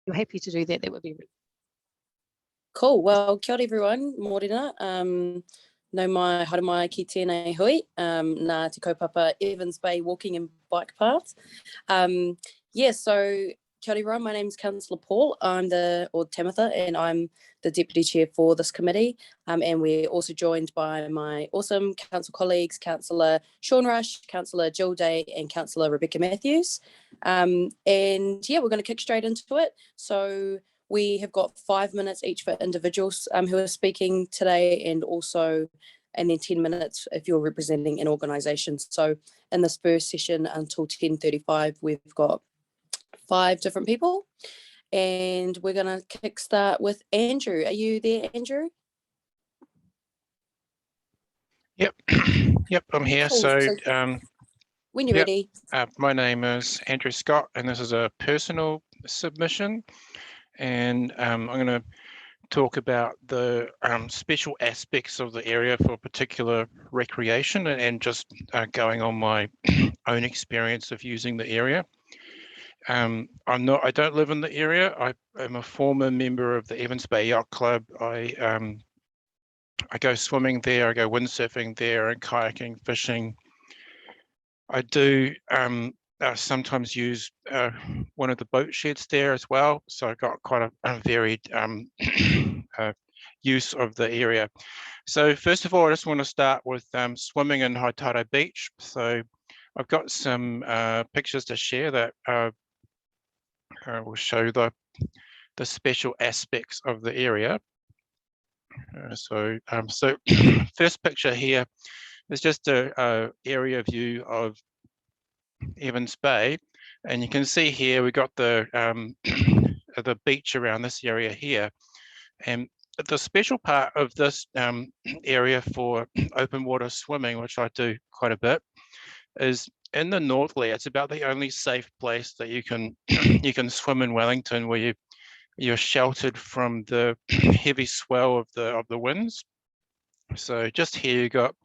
you're happy to do that, that would be really cool. Well, kia ora everyone, mōrena. No mai haere mai ki tēnei hui, nā te kaupapa Evans Bay walking and bike path. Yeah, so kia ora everyone, my name is Councillor Paul. I'm Tamitha, and I'm the Deputy Chair for this committee. And we're also joined by my awesome council colleagues, Councillor Sean Rush, Councillor Jill Day, and Councillor Rebecca Matthews. And yeah, we're going to kick straight into it. So we have got 5 minutes each for individuals who are speaking today, and then 10 minutes if you're representing an organisation. So in this first session until 10:35, we've got 5 different people, and we're going to kickstart with Andrew. Are you there, Andrew? Yep, yep, I'm here. Cool. So when you're ready. My name is Andrew Scott, and this is a personal submission, and I'm going to talk about the special aspects of the area for particular recreation, and just going on my own experience of using the area. I don't live in the area. I am a former member of the Evans Bay Yacht Club. I go swimming there, I go windsurfing there, and kayaking, fishing. I do sometimes use one of the boat sheds there as well. So I got quite a varied use of the area. So first of all, I just want to start with swimming in Haitara Beach. So I've got some pictures to share that will show the special aspects of the area. So first picture here is just a area view of Evans Bay, and you can see here we got the beach around this area here. And the special part of this area for open water swimming, which I do quite a bit, is in the northerly. It's about the only safe place that you can you can swim in Wellington, where you're sheltered from the heavy swell of the winds. So just here you got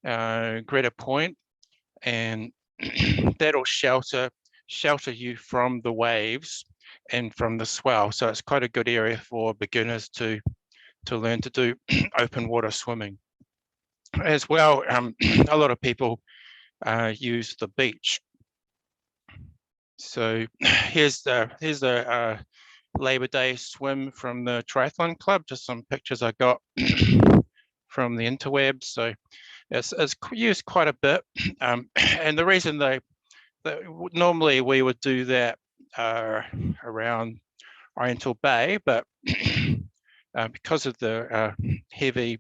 Greta Point, and that'll shelter you from the waves and from the swell. So it's quite a good area for beginners to learn to do open water swimming. As well, a lot of people use the beach. So here's the Labor Day swim from the Triathlon Club. Just some pictures I got from the interwebs. So it's used quite a bit, and the reason that normally we would do that around Oriental Bay, but because of the heavy,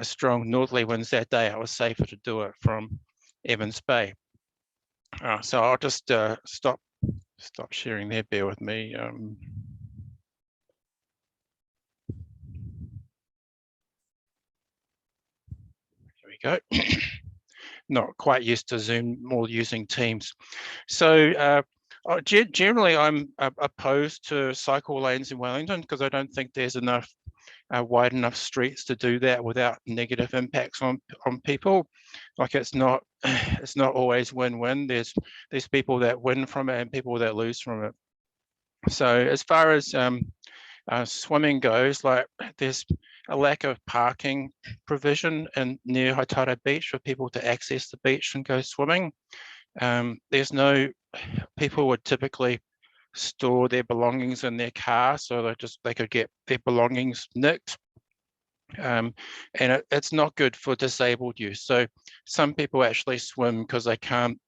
strong northerly winds that day, it was safer to do it from Evans Bay. So I'll just stop sharing there. Bear with me. Here we go. Not quite used to Zoom, more using Teams. So generally I'm opposed to cycle lanes in Wellington, because I don't think there's enough wide enough streets to do that without negative impacts on people. Like it's not always win-win. There's people that win from it and people that lose from it. So as far as swimming goes, like there's a lack of parking provision near Haitara Beach for people to access the beach and go swimming. There's no, people would typically store their belongings in their car, so they could get their belongings nicked. And it's not good for disabled use. So some people actually swim because they can't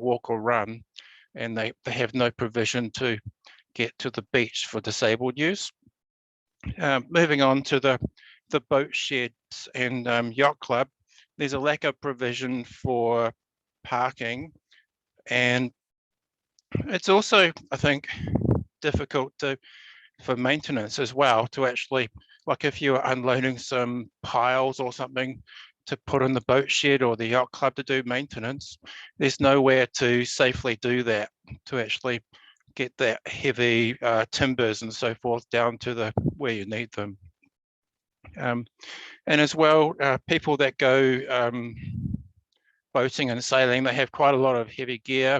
walk or run, and they have no provision to get to the beach for disabled use. Moving on to the boat sheds and yacht club, there's a lack of provision for parking, and it's also, I think, difficult for maintenance as well, to actually, like if you're unloading some piles or something to put in the boat shed or the yacht club to do maintenance, there's nowhere to safely do that, to actually get that heavy timbers and so forth down to where you need them. And as well, people that go boating and sailing, they have quite a lot of heavy gear.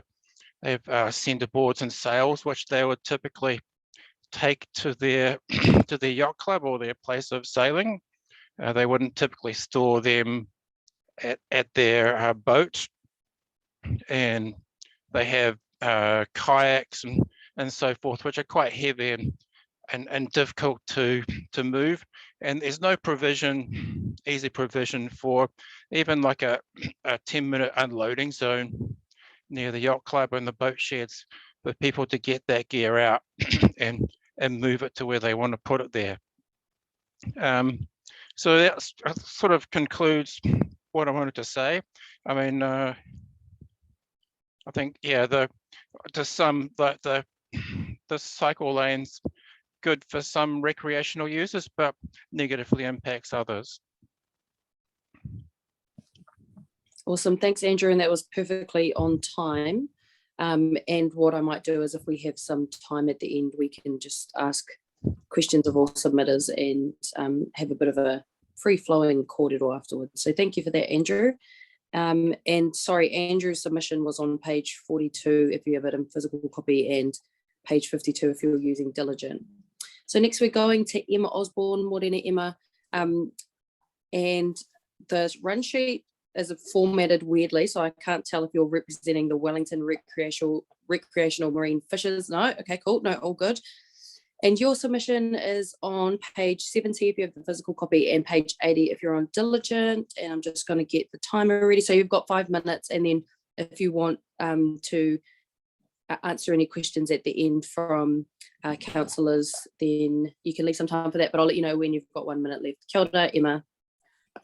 They have centerboards and sails, which they would typically take to their to their yacht club or their place of sailing. They wouldn't typically store them at their boat, and they have kayaks and so forth, which are quite heavy and difficult to move. And there's no provision, easy provision for even like a 10-minute unloading zone near the yacht club and the boat sheds for people to get that gear out and move it to where they want to put it there. So that sort of concludes what I wanted to say. I mean, I think, yeah, the cycle lanes good for some recreational users, but negatively impacts others. Awesome, thanks Andrew, and that was perfectly on time. And what I might do is, if we have some time at the end, we can just ask questions of all submitters and have a bit of a free-flowing kōrero afterwards. So thank you for that, Andrew. And sorry, Andrew's submission was on page 42 if you have it in physical copy, and page 52 if you're using Diligent. So next we're going to Emma Osborne. Morena Emma. And the run sheet is formatted weirdly, so I can't tell if you're representing the Wellington recreational marine fishers. No, okay, cool, no, all good. And your submission is on page 70 if you have the physical copy, and page 80 if you're on Diligent. And I'm just going to get the timer ready. So you've got 5 minutes, and then if you want to answer any questions at the end from councillors, then you can leave some time for that, but I'll let you know when you've got 1 minute left. Kia ora, Emma.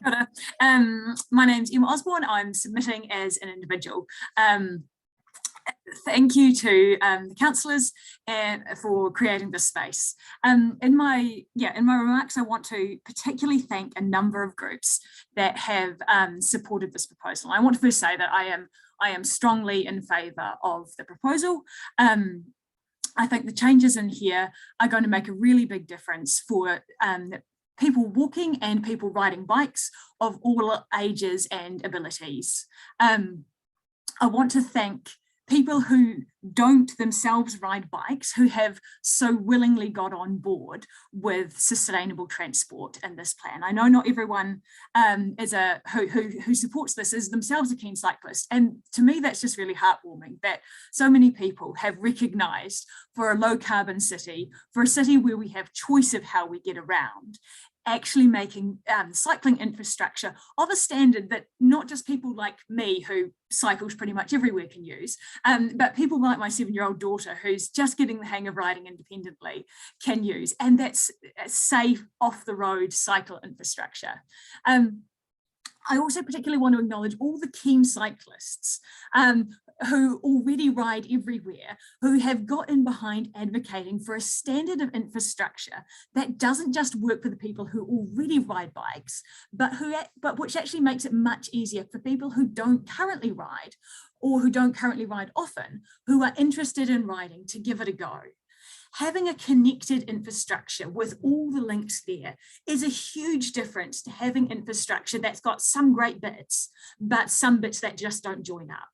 Kia ora. My name's Emma Osborne. I'm submitting as an individual. Thank you to the councillors for creating this space. In my remarks, I want to particularly thank a number of groups that have supported this proposal. I want to first say that I am strongly in favour of the proposal. I think the changes in here are going to make a really big difference for people walking and people riding bikes of all ages and abilities. I want to thank people who don't themselves ride bikes, who have so willingly got on board with sustainable transport in this plan. I know not everyone who supports this is themselves a keen cyclist, and to me that's just really heartwarming that so many people have recognised, for a low carbon city, for a city where we have choice of how we get around, actually making cycling infrastructure of a standard that not just people like me who cycles pretty much everywhere can use, but people like my 7-year-old daughter who's just getting the hang of riding independently can use, and that's safe off the road cycle infrastructure. I also particularly want to acknowledge all the keen cyclists who already ride everywhere, who have got in behind advocating for a standard of infrastructure that doesn't just work for the people who already ride bikes, but which actually makes it much easier for people who don't currently ride, or who don't currently ride often, who are interested in riding, to give it a go. Having a connected infrastructure with all the links there is a huge difference to having infrastructure that's got some great bits, but some bits that just don't join up.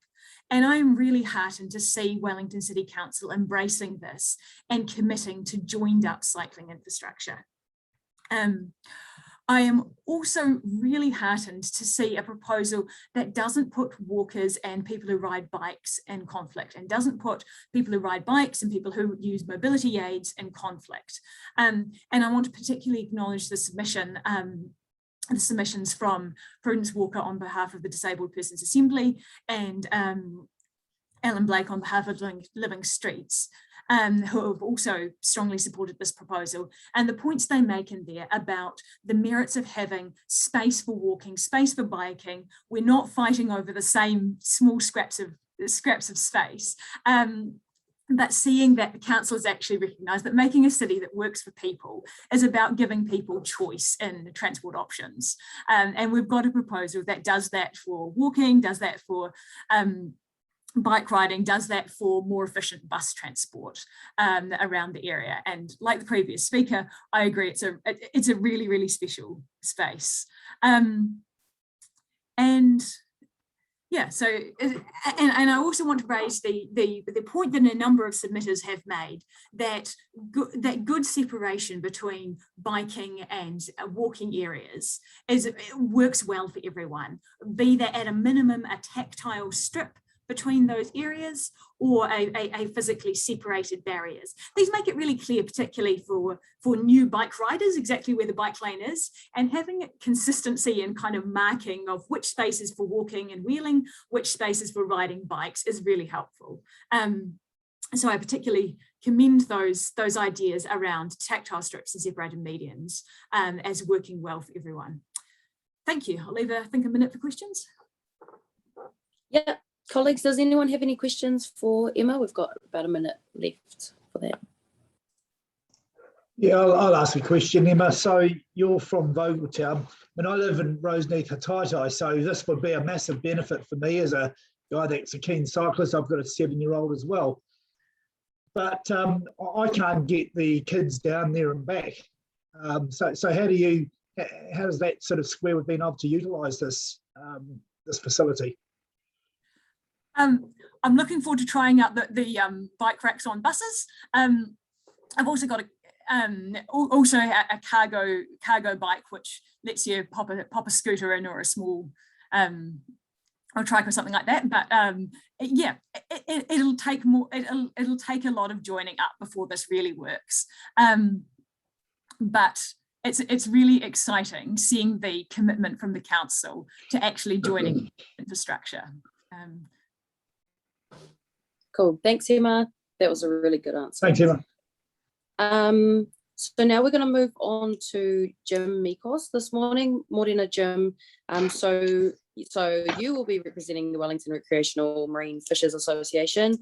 And I'm really heartened to see Wellington City Council embracing this and committing to joined up cycling infrastructure. I am also really heartened to see a proposal that doesn't put walkers and people who ride bikes in conflict, and doesn't put people who ride bikes and people who use mobility aids in conflict. And I want to particularly acknowledge the submissions from Prudence Walker on behalf of the Disabled Persons Assembly, and Ellen Blake on behalf of Living Streets, who have also strongly supported this proposal, and the points they make in there about the merits of having space for walking, space for biking. We're not fighting over the same small scraps of space, but seeing that the council has actually recognised that making a city that works for people is about giving people choice in transport options. And we've got a proposal that does that for walking, does that for bike riding, does that for more efficient bus transport around the area. And like the previous speaker, I agree, it's a really, really special space. And Yeah, so and I also want to raise the point that a number of submitters have made, that good separation between biking and walking areas works well for everyone, be that at a minimum a tactile strip between those areas or a physically separated barriers. These make it really clear, particularly for new bike riders, exactly where the bike lane is, and having consistency in kind of marking of which spaces for walking and wheeling, which spaces for riding bikes is really helpful. So I particularly commend those ideas around tactile strips and separated medians as working well for everyone. Thank you. I'll leave, I think, a minute for questions. Yeah. Colleagues, does anyone have any questions for Emma? We've got about a minute left for that. Yeah, I'll ask a question, Emma. So you're from Vogeltown, and I live in Roseneath Hataitai, so this would be a massive benefit for me as a guy that's a keen cyclist. I've got a 7-year-old as well. But I can't get the kids down there and back. So how does that sort of square with being able to utilise this facility? I'm looking forward to trying out the bike racks on buses. I've also got a cargo bike which lets you pop a scooter in, or a small or trike or something like that. But yeah, it'll take a lot of joining up before this really works. But it's really exciting seeing the commitment from the council to actually joining infrastructure. Cool. Thanks, Emma. That was a really good answer. Thanks, Emma. So now we're going to move on to Jim Mikos this morning. Morena, Jim. So you will be representing the Wellington Recreational Marine Fishers Association.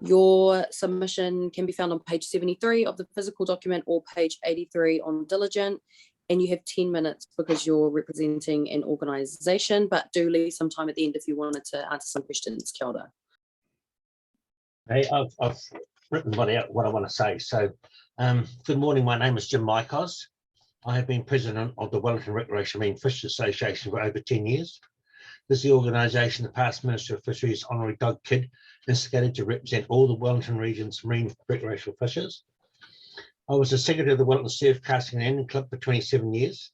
Your submission can be found on page 73 of the physical document or page 83 on Diligent, and you have 10 minutes because you're representing an organisation, but do leave some time at the end if you wanted to answer some questions. Kia ora. Hey, I've written what I want to say. So, good morning. My name is Jim Mikos. I have been president of the Wellington Recreational Marine Fishers Association for over 10 years. This is the organisation the past Minister of Fisheries, Honorary Doug Kidd, instigated to represent all the Wellington region's marine recreational fishers. I was the secretary of the Wellington Surf Casting and Angling Club for 27 years.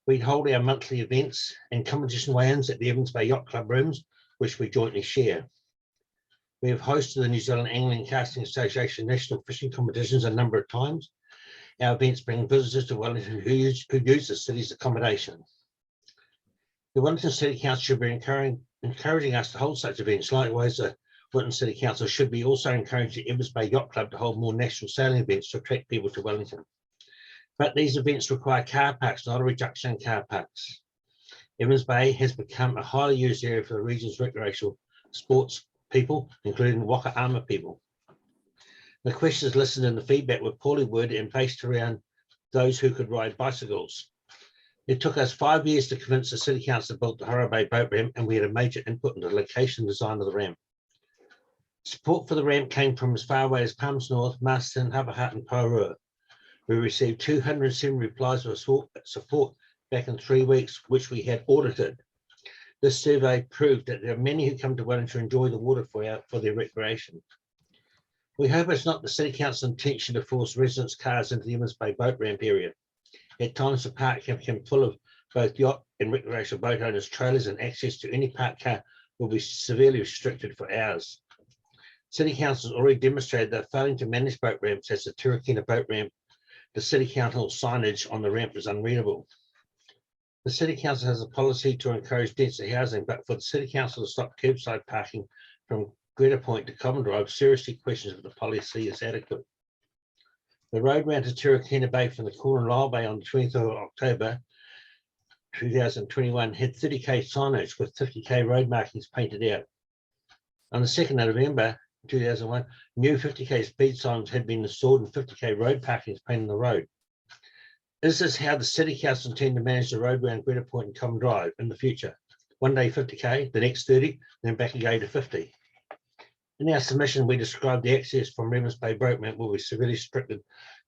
We'd hold our monthly events and competition weigh-ins at the Evans Bay Yacht Club rooms, which we jointly share. We have hosted the New Zealand Angling and Casting Association national fishing competitions a number of times. Our events bring visitors to Wellington who use the city's accommodation. The Wellington City Council should be encouraging us to hold such events. Likewise, the Wellington City Council should be also encouraging the Evans Bay Yacht Club to hold more national sailing events to attract people to Wellington. But these events require car parks, not a reduction in car parks. Evans Bay has become a highly used area for the region's recreational sports people, including Waka Āmua people. The questions listed in the feedback were poorly worded and based around those who could ride bicycles. It took us 5 years to convince the City Council to build the Pūroro Bay boat ramp, and we had a major input in the location and design of the ramp. Support for the ramp came from as far away as Palms North, Marston, Hapahat and Pūroro. We received 207 replies of support back in 3 weeks, which we had audited. This survey proved that there are many who come to Wellington to enjoy the water for their recreation. We hope it's not the City Council's intention to force residents' cars into the Evans Bay boat ramp area. At times, the park can become full of both yacht and recreational boat owners' trailers, and access to any parked car will be severely restricted for hours. City Council has already demonstrated that failing to manage boat ramps as the Turakina boat ramp, the City Council signage on the ramp is unreadable. The City Council has a policy to encourage density housing, but for the City Council to stop curbside parking from Greta Point to Common Drive seriously questions if the policy is adequate. The road round to Turakina Bay from the corner of Lyle Bay on the 20th of October 2021 had 30k signage with 50k road markings painted out. On the 2nd of November 2001, new 50k speed signs had been installed and 50k road parkings painted on the road. Is this how the City Council intend to manage the road around Greta Point and Common Drive in the future? One day 50k, the next 30, then back again to 50. In our submission, we described the access from Evans Bay boat ramp will be severely restricted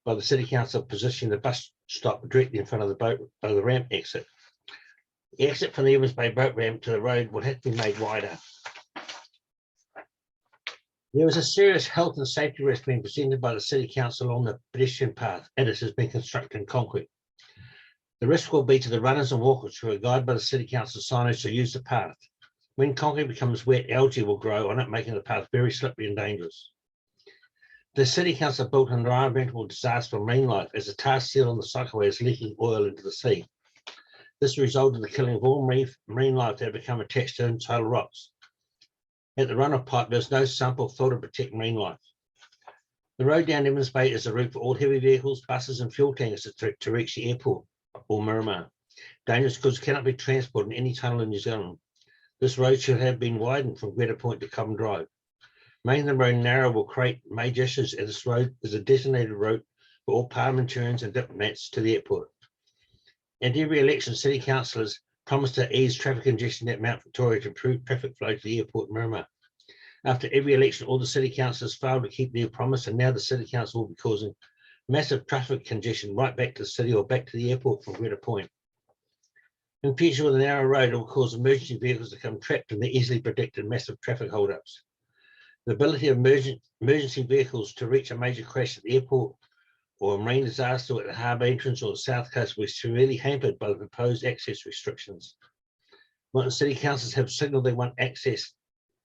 by the City Council positioning the bus stop directly in front of the ramp exit. The exit from the Evans Bay boat ramp to the road will have to be made wider. There is a serious health and safety risk being presented by the City Council along the pedestrian path, and it has been constructed in concrete. The risk will be to the runners and walkers who are guided by the City Council signage to use the path. When concrete becomes wet, algae will grow on it, making the path very slippery and dangerous. The City Council built an environmental disaster for marine life as the tar seal on the cycleway is leaking oil into the sea. This resulted in the killing of all marine life that had become attached to Untitled rocks. At the runoff pipe, there's no sample filter to protect marine life. The road down Evans Bay is a route for all heavy vehicles, buses and fuel tankers to reach the airport or Miramar. Dangerous goods cannot be transported in any tunnel in New Zealand. This road should have been widened from Greta Point to Common Drive. Making the road narrow will create major issues, as this road is a designated route for all parliamentarians and diplomats to the airport. At every election, City Councillors promised to ease traffic congestion at Mount Victoria to improve traffic flow to the airport in Miramar. After every election, all the City Councillors failed to keep their promise, and now the City Council will be causing massive traffic congestion right back to the city or back to the airport from Greta Point. In future, with a narrow road, it will cause emergency vehicles to become trapped in the easily predicted massive traffic holdups. The ability of emergency vehicles to reach a major crash at the airport or a marine disaster at the harbour entrance or the south coast will be severely hampered by the proposed access restrictions. When the City Councils have signalled they want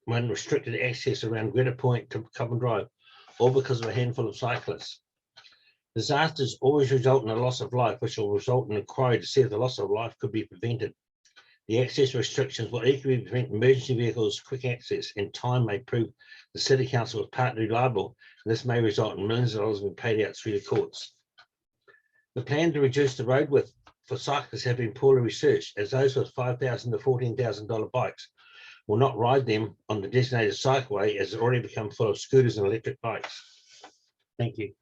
restricted access around Greta Point to Common Drive, all because of a handful of cyclists. Disasters always result in a loss of life, which will result in an inquiry to see if the loss of life could be prevented. The access restrictions will equally prevent emergency vehicles' quick access, and time may prove the City Council is partly liable, and this may result in millions of dollars being paid out through the courts. The plan to reduce the road width for cyclists have been poorly researched, as those with $5,000 to $14,000 bikes will not ride them on the designated cycleway, as it's already become full of scooters and electric bikes. Thank you.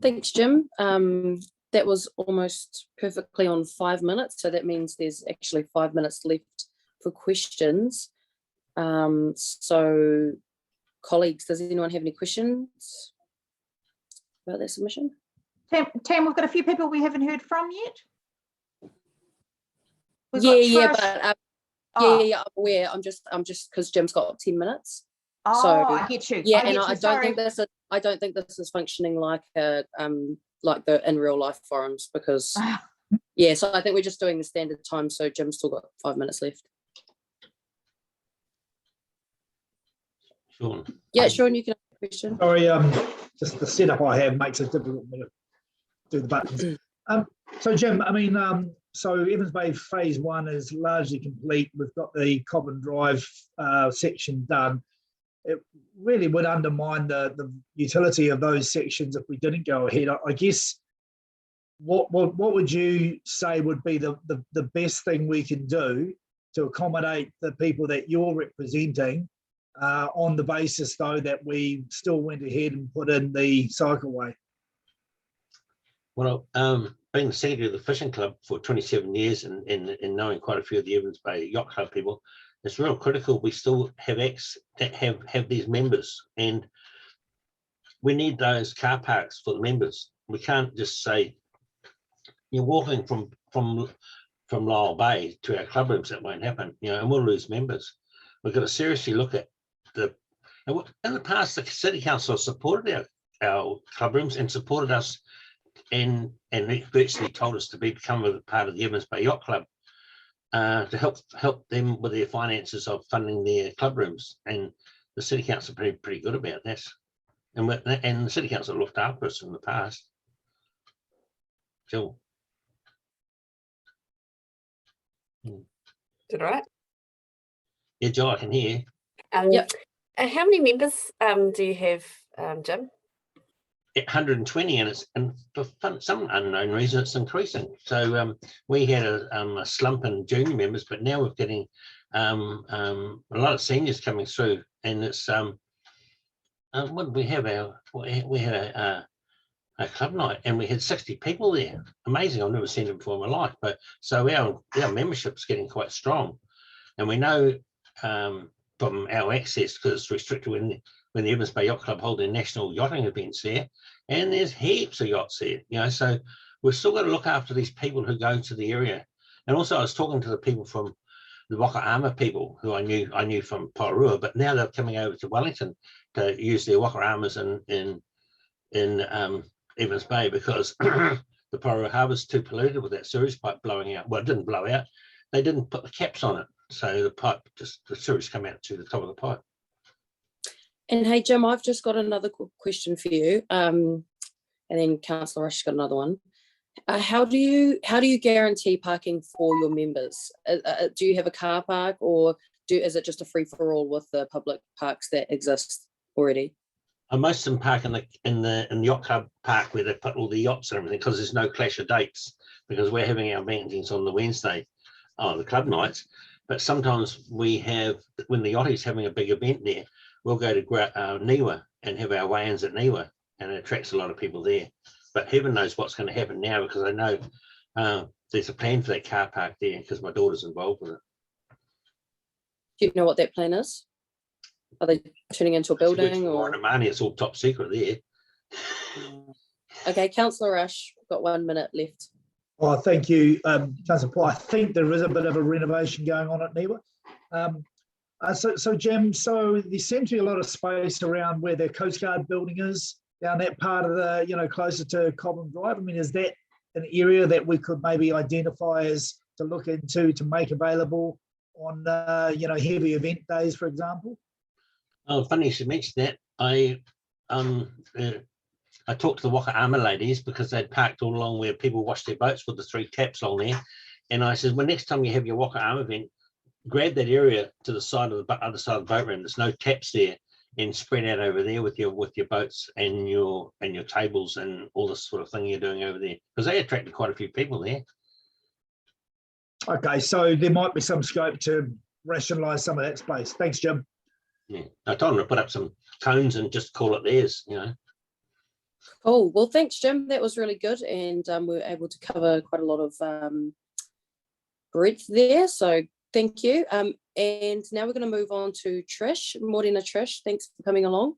Thanks, Jim. That was almost perfectly on 5 minutes, so that means there's actually 5 minutes left for questions. So, colleagues, does anyone have any questions about that submission? Tam, we've got a few people we haven't heard from yet. I'm aware. I'm just because Jim's got 10 minutes. Oh, so, I get you. Yeah, and I don't think this is functioning like a like the in real life forums, because yeah, so I think we're just doing the standard time, so Jim's still got 5 minutes left. Sean. Yeah, Sean, you can ask a question. Sorry, just the setup I have makes it difficult to do the buttons. So Jim, I mean, so Evans Bay phase 1 is largely complete. We've got the Common Drive section done. It really would undermine the utility of those sections if we didn't go ahead. I guess what would you say would be the best thing we can do to accommodate the people that you're representing, on the basis though that we still went ahead and put in the cycleway? Well, being the secretary of the fishing club for 27 years and knowing quite a few of the Evans Bay Yacht Club people, it's real critical we still have have these members, and we need those car parks for the members. We can't just say you're walking from Lyell Bay to our club rooms. That won't happen, and we'll lose members. We've got to seriously look at in the past, the City Council supported our club rooms and supported us and virtually told us to become a part of the Evans Bay Yacht Club. To help them with their finances of funding their club rooms, and the City Council are pretty good about this, and the City Council looked after us in the past. Jill. Is it all right? Yeah, Jill, I can hear. Yep. How many members do you have, Jim? 120, and for some unknown reason it's increasing. So we had a slump in junior members, but now we're getting a lot of seniors coming through, and it's what did we have? We had a club night, and we had 60 people there. Amazing! I've never seen it before in my life. But so our membership's getting quite strong, and we know from our access, because it's restricted when the Evans Bay Yacht Club hold their national yachting events there, and there's heaps of yachts there, so we're still going to look after these people who go to the area. And also I was talking to the people from the Āmua people who I knew from Pūroro, but now they're coming over to Wellington to use their Āmuas in Evans Bay, because the Pūroro harbour's too polluted with that sewage pipe blowing out. Well, it didn't blow out. They didn't put the caps on it. So the sewage come out to the top of the pipe. And hey, Jim, I've just got another question for you. And then Councillor Rush's got another one. How do you guarantee parking for your members? Do you have a car park, or is it just a free for all with the public parks that exist already? Most of them park in the yacht club park where they put all the yachts and everything, because there's no clash of dates, because we're having our meetings on the Wednesday, the club nights. But sometimes we have, when the yacht is having a big event there, we'll go to Niwa and have our weigh-ins at Niwa, and it attracts a lot of people there. But heaven knows what's going to happen now, because I know there's a plan for that car park there, because my daughter's involved with it. Do you know what that plan is? Are they turning into a building, or money? It's all top secret there. Okay, Councillor Rush, got 1 minute left. Oh, thank you, Councillor Paul. I think there is a bit of a renovation going on at Niwa. So Jim, so there seems to be a lot of space around where the Coast Guard building is, down that part of the, closer to Cobham Drive. I mean, is that an area that we could maybe identify as to look into, to make available on, heavy event days, for example? Oh, funny you should mention that. I talked to the Āmua ladies, because they'd parked all along where people wash their boats with the 3 taps along there. And I said, well, next time you have your Āmua event, grab that area to the side of the other side of the boat ramp. There's no taps there, and spread out over there with your boats and your tables and all this sort of thing you're doing over there, because they attracted quite a few people there. Okay, so there might be some scope to rationalise some of that space. Thanks, Jim. Yeah, I told them to put up some cones and just call it theirs, Cool. Well, thanks, Jim. That was really good, and we were able to cover quite a lot of breadth there. So thank you. And now we're going to move on to Trish. Morena Trish, thanks for coming along.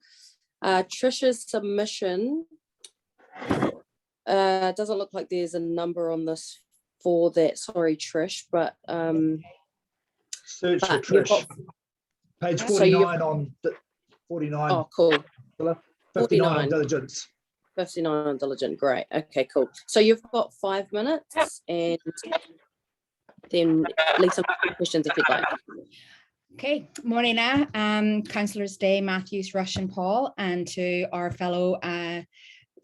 Trish's submission doesn't look like there's a number on this for that. Sorry, Trish, but search for Trish. Page 49 on 49. Oh, cool. 59 on diligence. 59 on diligent. Great. Okay, cool. So you've got 5 minutes, and then leave some questions if you'd like. Okay, morning, Councillors Day, Matthews, Rush and Paul, and to our fellow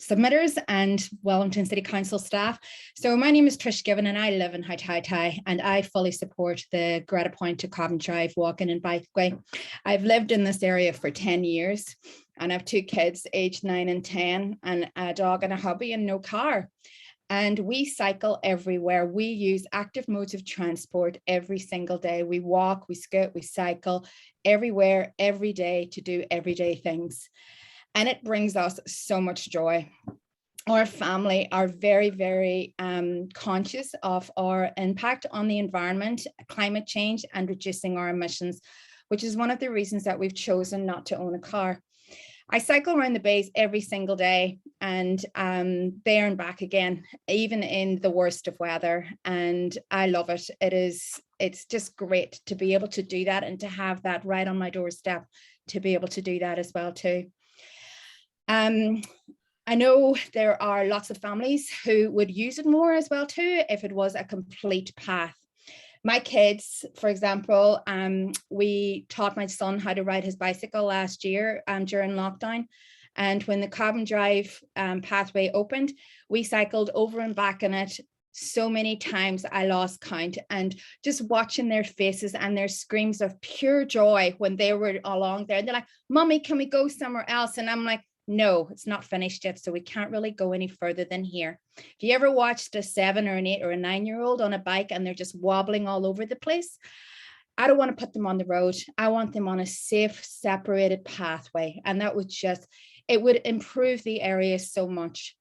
submitters and Wellington City Council staff. So my name is Trish Given, and I live in Haitaitai, and I fully support the Greta Point to Cobham Drive walking and bikeway. I've lived in this area for 10 years, and I have 2 kids aged 9 and 10, and a dog and a hubby and no car. And we cycle everywhere. We use active modes of transport every single day. We walk, we scoot, we cycle everywhere, every day, to do everyday things. And it brings us so much joy. Our family are very, very conscious of our impact on the environment, climate change, and reducing our emissions, which is one of the reasons that we've chosen not to own a car. I cycle around the bays every single day, and there and back again, even in the worst of weather. And I love it. It's just great to be able to do that, and to have that right on my doorstep, to be able to do that as well too. I know there are lots of families who would use it more as well too, if it was a complete path. My kids, for example, we taught my son how to ride his bicycle last year during lockdown. And when the Cobham Drive pathway opened, we cycled over and back on it so many times I lost count. And just watching their faces and their screams of pure joy when they were along there. They're like, Mommy, can we go somewhere else? And I'm like, no, it's not finished yet, so we can't really go any further than here. If you ever watched a 7 or an 8 or a 9-year-old on a bike and they're just wobbling all over the place, I don't want to put them on the road. I want them on a safe, separated pathway. And that would just, it would improve the area so much.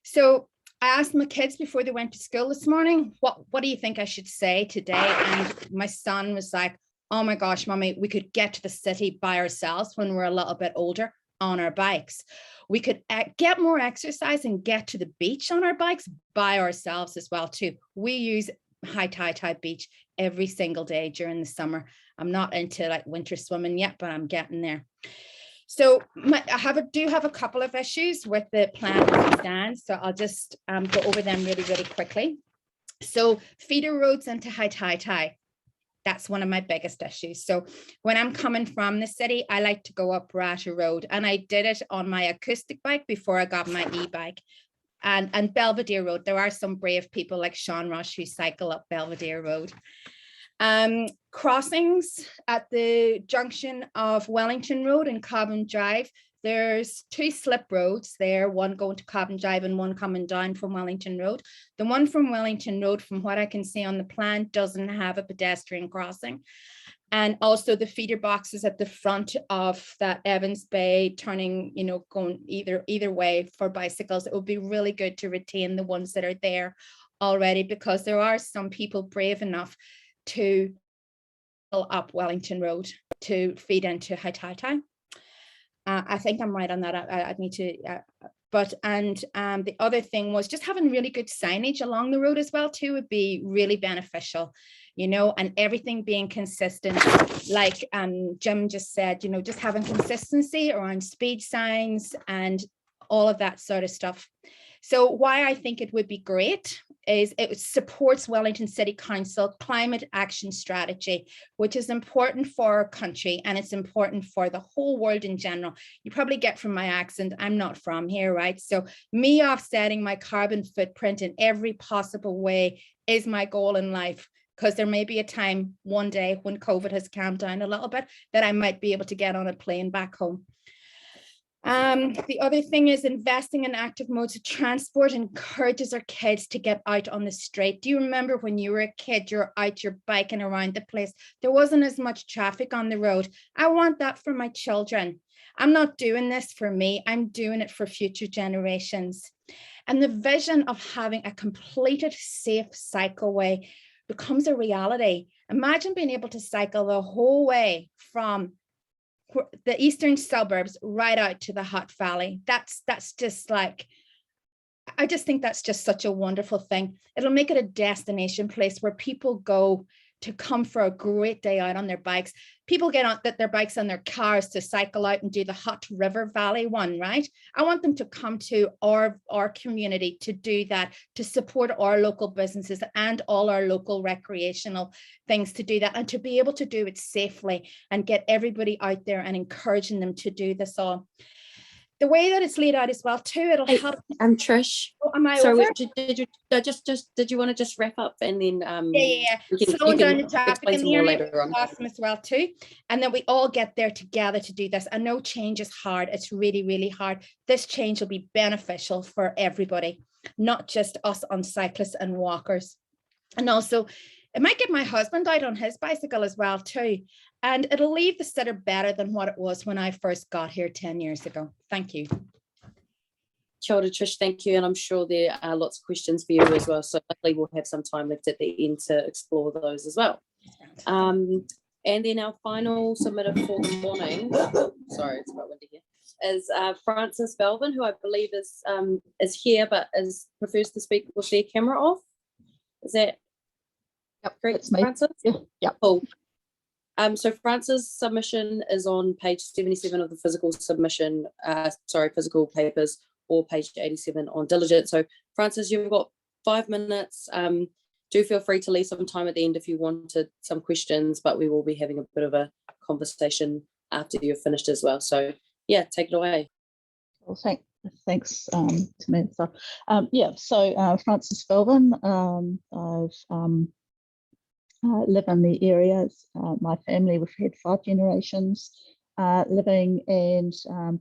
So I asked my kids before they went to school this morning, what do you think I should say today? And my son was like, oh my gosh, Mommy, we could get to the city by ourselves when we're a little bit older on our bikes. We could get more exercise and get to the beach on our bikes by ourselves as well too. We use High Tai Beach every single day during the summer. I'm not into like winter swimming yet, but I'm getting there. So I do have a couple of issues with the plan as it stands. So I'll just go over them really, really quickly. So feeder roads into High Tai. That's one of my biggest issues. So when I'm coming from the city, I like to go up Rata Road, and I did it on my acoustic bike before I got my e-bike. And Belvedere Road, there are some brave people like Sean Rush who cycle up Belvedere Road. Crossings at the junction of Wellington Road and Cobham Drive. There's 2 slip roads there, one going to Cobham Drive and one coming down from Wellington Road. The one from Wellington Road, from what I can see on the plan, doesn't have a pedestrian crossing. And also the feeder boxes at the front of that Evans Bay, turning, you know, going either way for bicycles. It would be really good to retain the ones that are there already, because there are some people brave enough to pull up Wellington Road to feed into High Tai. I think I'm right on that. I'd need to, the other thing was just having really good signage along the road as well too would be really beneficial, you know, and everything being consistent. Like Jim just said, you know, just having consistency around speed signs and all of that sort of stuff. So why I think it would be great is it supports Wellington City Council climate action strategy, which is important for our country and it's important for the whole world in general. You probably get from my accent, I'm not from here, right? So me offsetting my carbon footprint in every possible way is my goal in life, because there may be a time one day when COVID has calmed down a little bit that I might be able to get on a plane back home. The other thing is investing in active modes of transport encourages our kids to get out on the street. Do you remember when you were a kid, you're out, you're biking around the place? There wasn't as much traffic on the road. I want that for my children. I'm not doing this for me. I'm doing it for future generations. And the vision of having a completed safe cycleway becomes a reality. Imagine being able to cycle the whole way from the eastern suburbs right out to the Hutt Valley. That's just like, I just think that's just such a wonderful thing. It'll make it a destination place where people go to come for a great day out on their bikes. People get on their bikes and their cars to cycle out and do the Hutt River Valley one, right? I want them to come to our community to do that, to support our local businesses and all our local recreational things to do that, and to be able to do it safely and get everybody out there and encouraging them to do this all. The way that it's laid out as well too, it'll help. Trish. Oh, am I sorry, over? Did you want to just wrap up and then yeah. Slowing down the traffic in the area is awesome as well too. And then we all get there together to do this. I know change is hard. It's really, really hard. This change will be beneficial for everybody, not just us on cyclists and walkers. And also, it might get my husband out on his bicycle as well too. And it'll leave the sitter better than what it was when I first got here 10 years ago. Thank you. Kia ora, Trish, thank you. And I'm sure there are lots of questions for you as well. So hopefully we'll have some time left at the end to explore those as well. And then our final submitter for the morning, sorry, it's quite windy here, is Frances Belvin, who I believe is here, but prefers to speak with their camera off. Is that correct, Frances? Yeah. Cool. So Frances' submission is on page 77 of the physical submission, physical papers, or page 87 on diligent. So Frances, you've got 5 minutes. Do feel free to leave some time at the end if you wanted some questions, but we will be having a bit of a conversation after you're finished as well. So yeah, take it away. Well, thanks Samantha. So Frances Belvin, I live in the area. My family, we've had 5 generations living and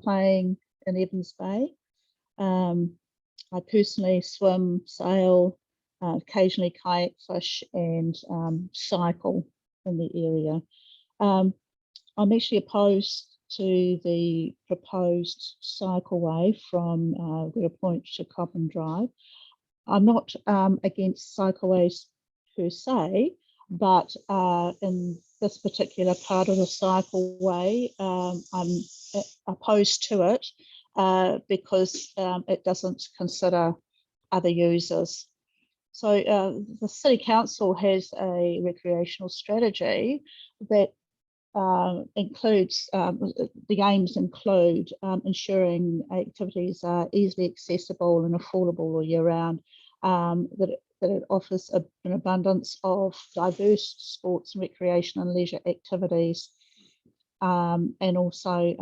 playing in Evans Bay. I personally swim, sail, occasionally kayak fish, and cycle in the area. I'm actually opposed to the proposed cycleway from Wera Point to Cobham Drive. I'm not against cycleways per se, but in this particular part of the cycleway, I'm opposed to it because it doesn't consider other users. So the City Council has a recreational strategy that includes, the aims include ensuring activities are easily accessible and affordable all year round, that it offers an abundance of diverse sports and recreation and leisure activities, and also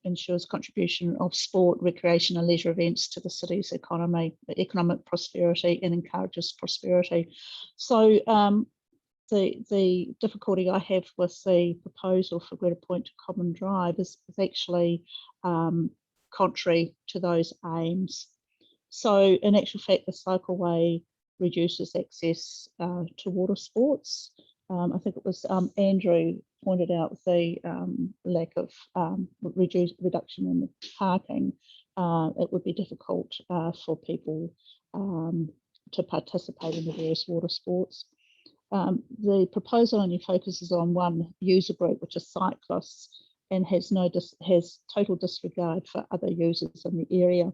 ensures contribution of sport, recreation and leisure events to the city's economy, economic prosperity, and encourages prosperity. So the difficulty I have with the proposal for Greta Point to Common Drive is actually contrary to those aims. So in actual fact, the cycleway reduces access to water sports. I think it was Andrew pointed out the lack of reduction in the parking. It would be difficult for people to participate in the various water sports. The proposal only focuses on one user group, which is cyclists, and has total disregard for other users in the area.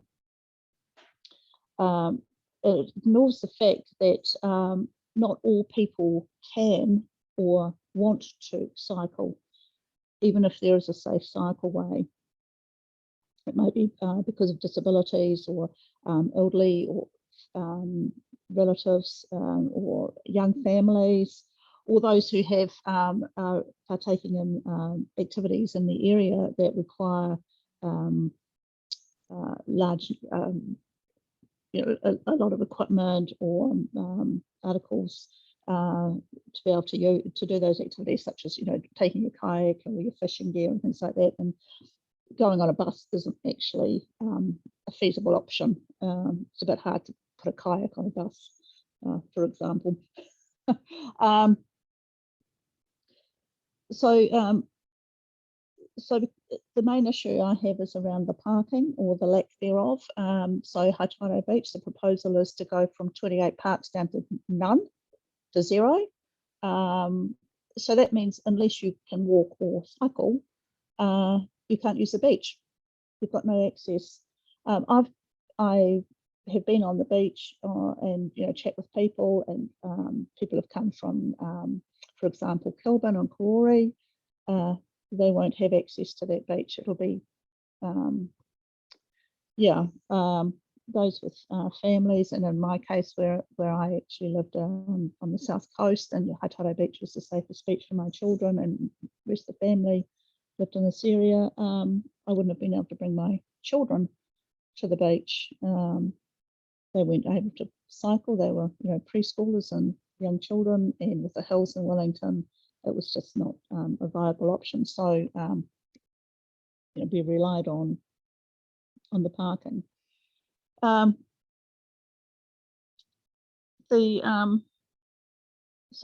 It ignores the fact that not all people can or want to cycle, even if there is a safe cycleway. It may be because of disabilities or elderly or relatives or young families, or those who have are partaking in activities in the area that require large, a lot of equipment or articles to be able to do those activities, such as taking your kayak or your fishing gear and things like that. And going on a bus isn't actually a feasible option. It's a bit hard to put a kayak on a bus, for example. So the main issue I have is around the parking or the lack thereof. So Haitaro Beach, the proposal is to go from 28 parks down to none, to 0. So that means unless you can walk or cycle, you can't use the beach. You've got no access. I have been on the beach and chat with people, and people have come from, for example, Kilburn and Pūroro. They won't have access to that beach. It'll be, those with families, and in my case, where I actually lived on the south coast, and Haitaro Beach was the safest beach for my children, and the rest of the family lived in this area. I wouldn't have been able to bring my children to the beach. They weren't able to cycle. They were, preschoolers and young children, and with the hills in Wellington, it was just not a viable option. So, we relied on the parking. So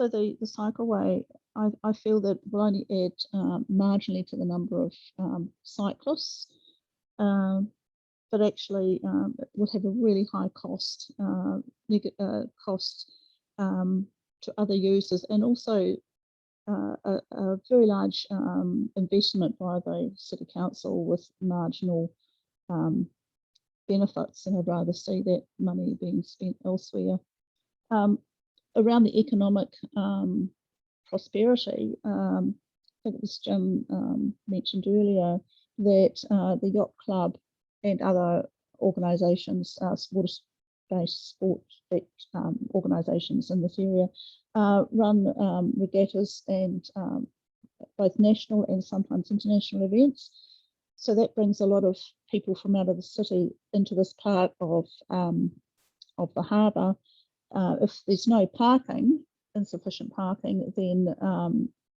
the cycleway, I feel that will only add marginally to the number of cyclists, but actually it would have a really high cost, to other users, and also a very large investment by the City Council with marginal benefits, and I'd rather see that money being spent elsewhere. Around the economic prosperity, I think it was Jim mentioned earlier that the Yacht Club and other organisations, water-based sport organisations in this area, run regattas and both national and sometimes international events. So that brings a lot of people from out of the city into this part of the harbour. If there's no parking, insufficient parking, then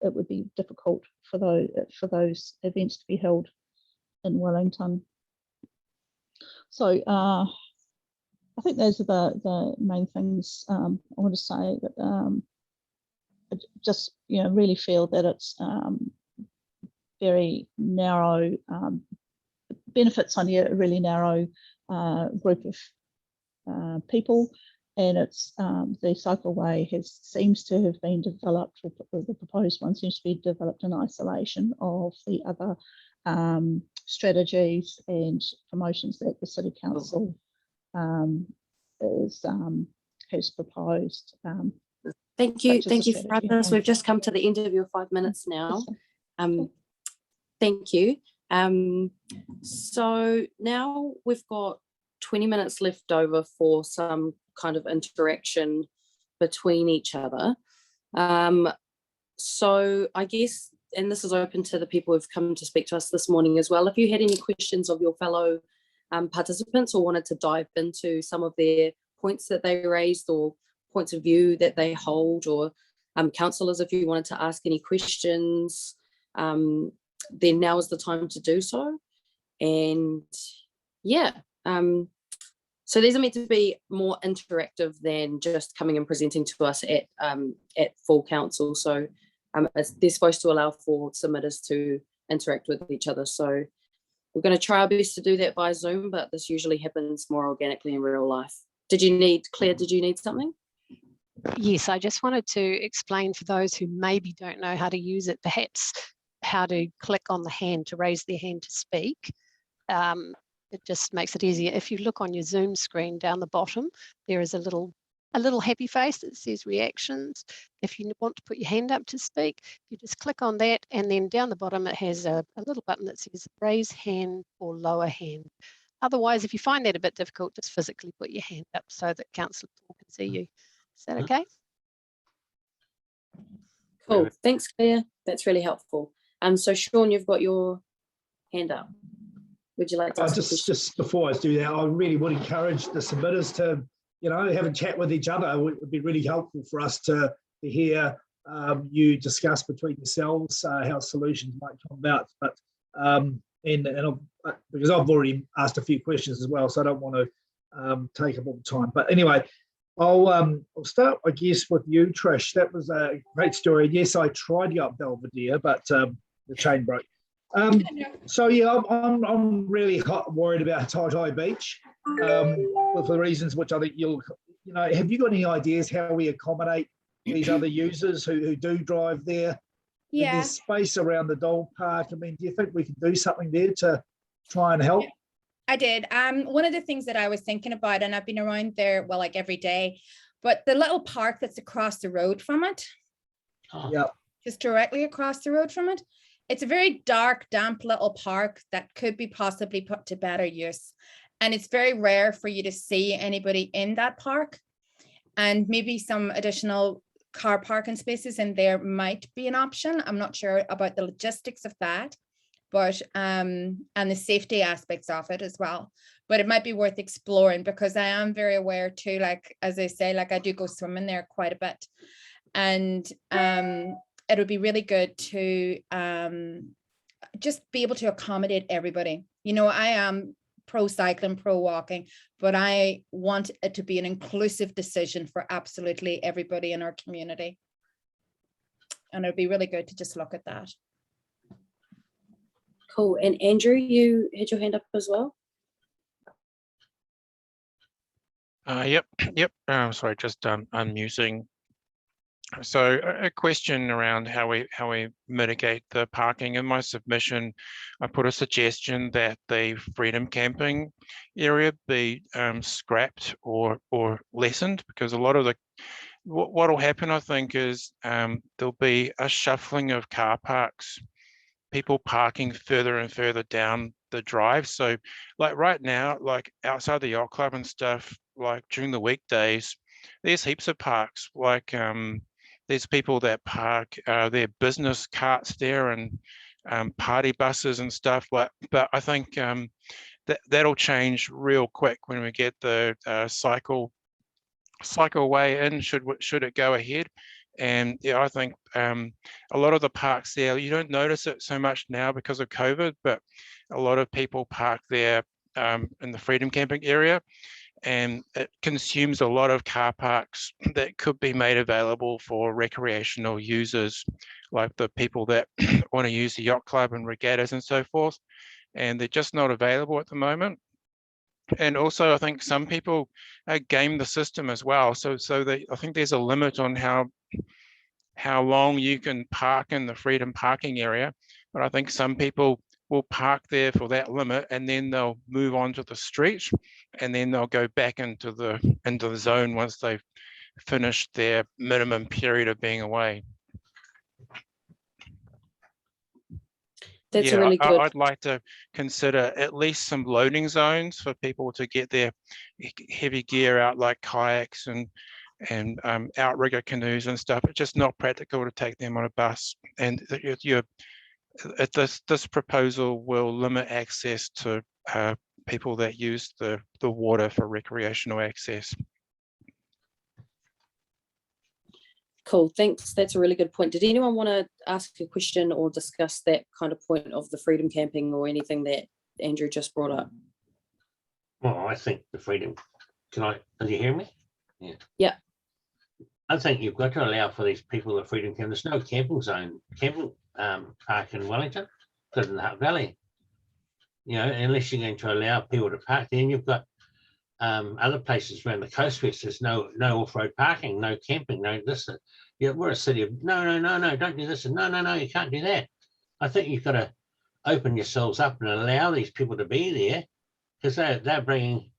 it would be difficult for those events to be held in Wellington. So I think those are the main things I want to say. But I just really feel that it's very narrow, benefits only a really narrow group of people, and it's the cycleway seems to have been developed, or the proposed one seems to be developed in isolation of the other strategies and promotions that the City Council has proposed. Thank you such as the for strategy. us. We've just come to the end of your 5 minutes now. Thank you. So now we've got 20 minutes left over for some kind of interaction between each other. So I guess, and this is open to the people who've come to speak to us this morning as well, if you had any questions of your fellow participants or wanted to dive into some of their points that they raised or points of view that they hold, or councillors, if you wanted to ask any questions, then now is the time to do so. And yeah, so these are meant to be more interactive than just coming and presenting to us at full council. So they're supposed to allow for submitters to interact with each other. So we're going to try our best to do that by Zoom, but this usually happens more organically in real life. Claire, did you need something? Yes, I just wanted to explain for those who maybe don't know how to use it, perhaps how to click on the hand to raise their hand to speak. It just makes it easier. If you look on your Zoom screen down the bottom, there is a little happy face that says reactions. If you want to put your hand up to speak, you just click on that, and then down the bottom it has a little button that says raise hand or lower hand. Otherwise, if you find that a bit difficult, just physically put your hand up so that Councillor Paul can see you. Is that okay? Cool. Thanks, Claire. That's really helpful. So Sean, you've got your hand up. Would you like to ask just before I do that, I really would encourage the submitters to, have a chat with each other. It would be really helpful for us to hear you discuss between yourselves how solutions might come about. But because I've already asked a few questions as well, so I don't want to take up all the time. But anyway, I'll start, I guess, with you, Trish. That was a great story. Yes, I tried to go up Belvedere, but the chain broke. So yeah, I'm really worried about Tai Beach for the reasons which I think have you got any ideas how we accommodate these other users who do drive there? Yeah. There's space around the dog park. I mean, do you think we can do something there to try and help? I did. One of the things that I was thinking about, and I've been around there, well, like every day, but the little park that's across the road from it. Yeah. Just directly across the road from it. It's a very dark, damp little park that could be possibly put to better use. And it's very rare for you to see anybody in that park. And maybe some additional car parking spaces in there might be an option. I'm not sure about the logistics of that, but and the safety aspects of it as well. But it might be worth exploring, because I am very aware too, like, as I say, like I do go swimming there quite a bit. And it would be really good to just be able to accommodate everybody. I am pro cycling, pro walking, but I want it to be an inclusive decision for absolutely everybody in our community. And it'd be really good to just look at that. Cool. And Andrew, you had your hand up as well? Yep. Sorry, just unmuting. So a question around how we mitigate the parking. In my submission, I put a suggestion that the freedom camping area be scrapped or lessened, because a lot of what will happen, I think, is there'll be a shuffling of car parks, people parking further and further down the drive. So like right now, like outside the yacht club and stuff, like during the weekdays, there's heaps of parks. Like there's people that park their business carts there and party buses and stuff. But I think that'll change real quick when we get the cycleway in, should it go ahead. And yeah, I think a lot of the parks there, you don't notice it so much now because of COVID, but a lot of people park there in the freedom camping area, and it consumes a lot of car parks that could be made available for recreational users, like the people that want to use the yacht club and regattas and so forth, and they're just not available at the moment. And also, I think some people game the system as well. So I think there's a limit on how long you can park in the freedom parking area. But I think some people will park there for that limit, and then they'll move on to the street, and then they'll go back into the zone once they've finished their minimum period of being away. That's really good. I'd like to consider at least some loading zones for people to get their heavy gear out, like kayaks and outrigger canoes and stuff. It's just not practical to take them on a bus. And this proposal will limit access to people that use the water for recreational access. Cool, thanks. That's a really good point. Did anyone want to ask a question or discuss that kind of point of the freedom camping or anything that Andrew just brought up? Well, I think the freedom, can you hear me? Yeah. Yeah. I think you've got to allow for these people the freedom camp. There's no camping park in Wellington, because in the Hutt Valley. You know, unless you're going to allow people to park there, and you've got other places around the coast where there's no off-road parking, no camping, no this. Yeah, we're a city of no, don't do this, and no, you can't do that. I think you've got to open yourselves up and allow these people to be there, because they're bringing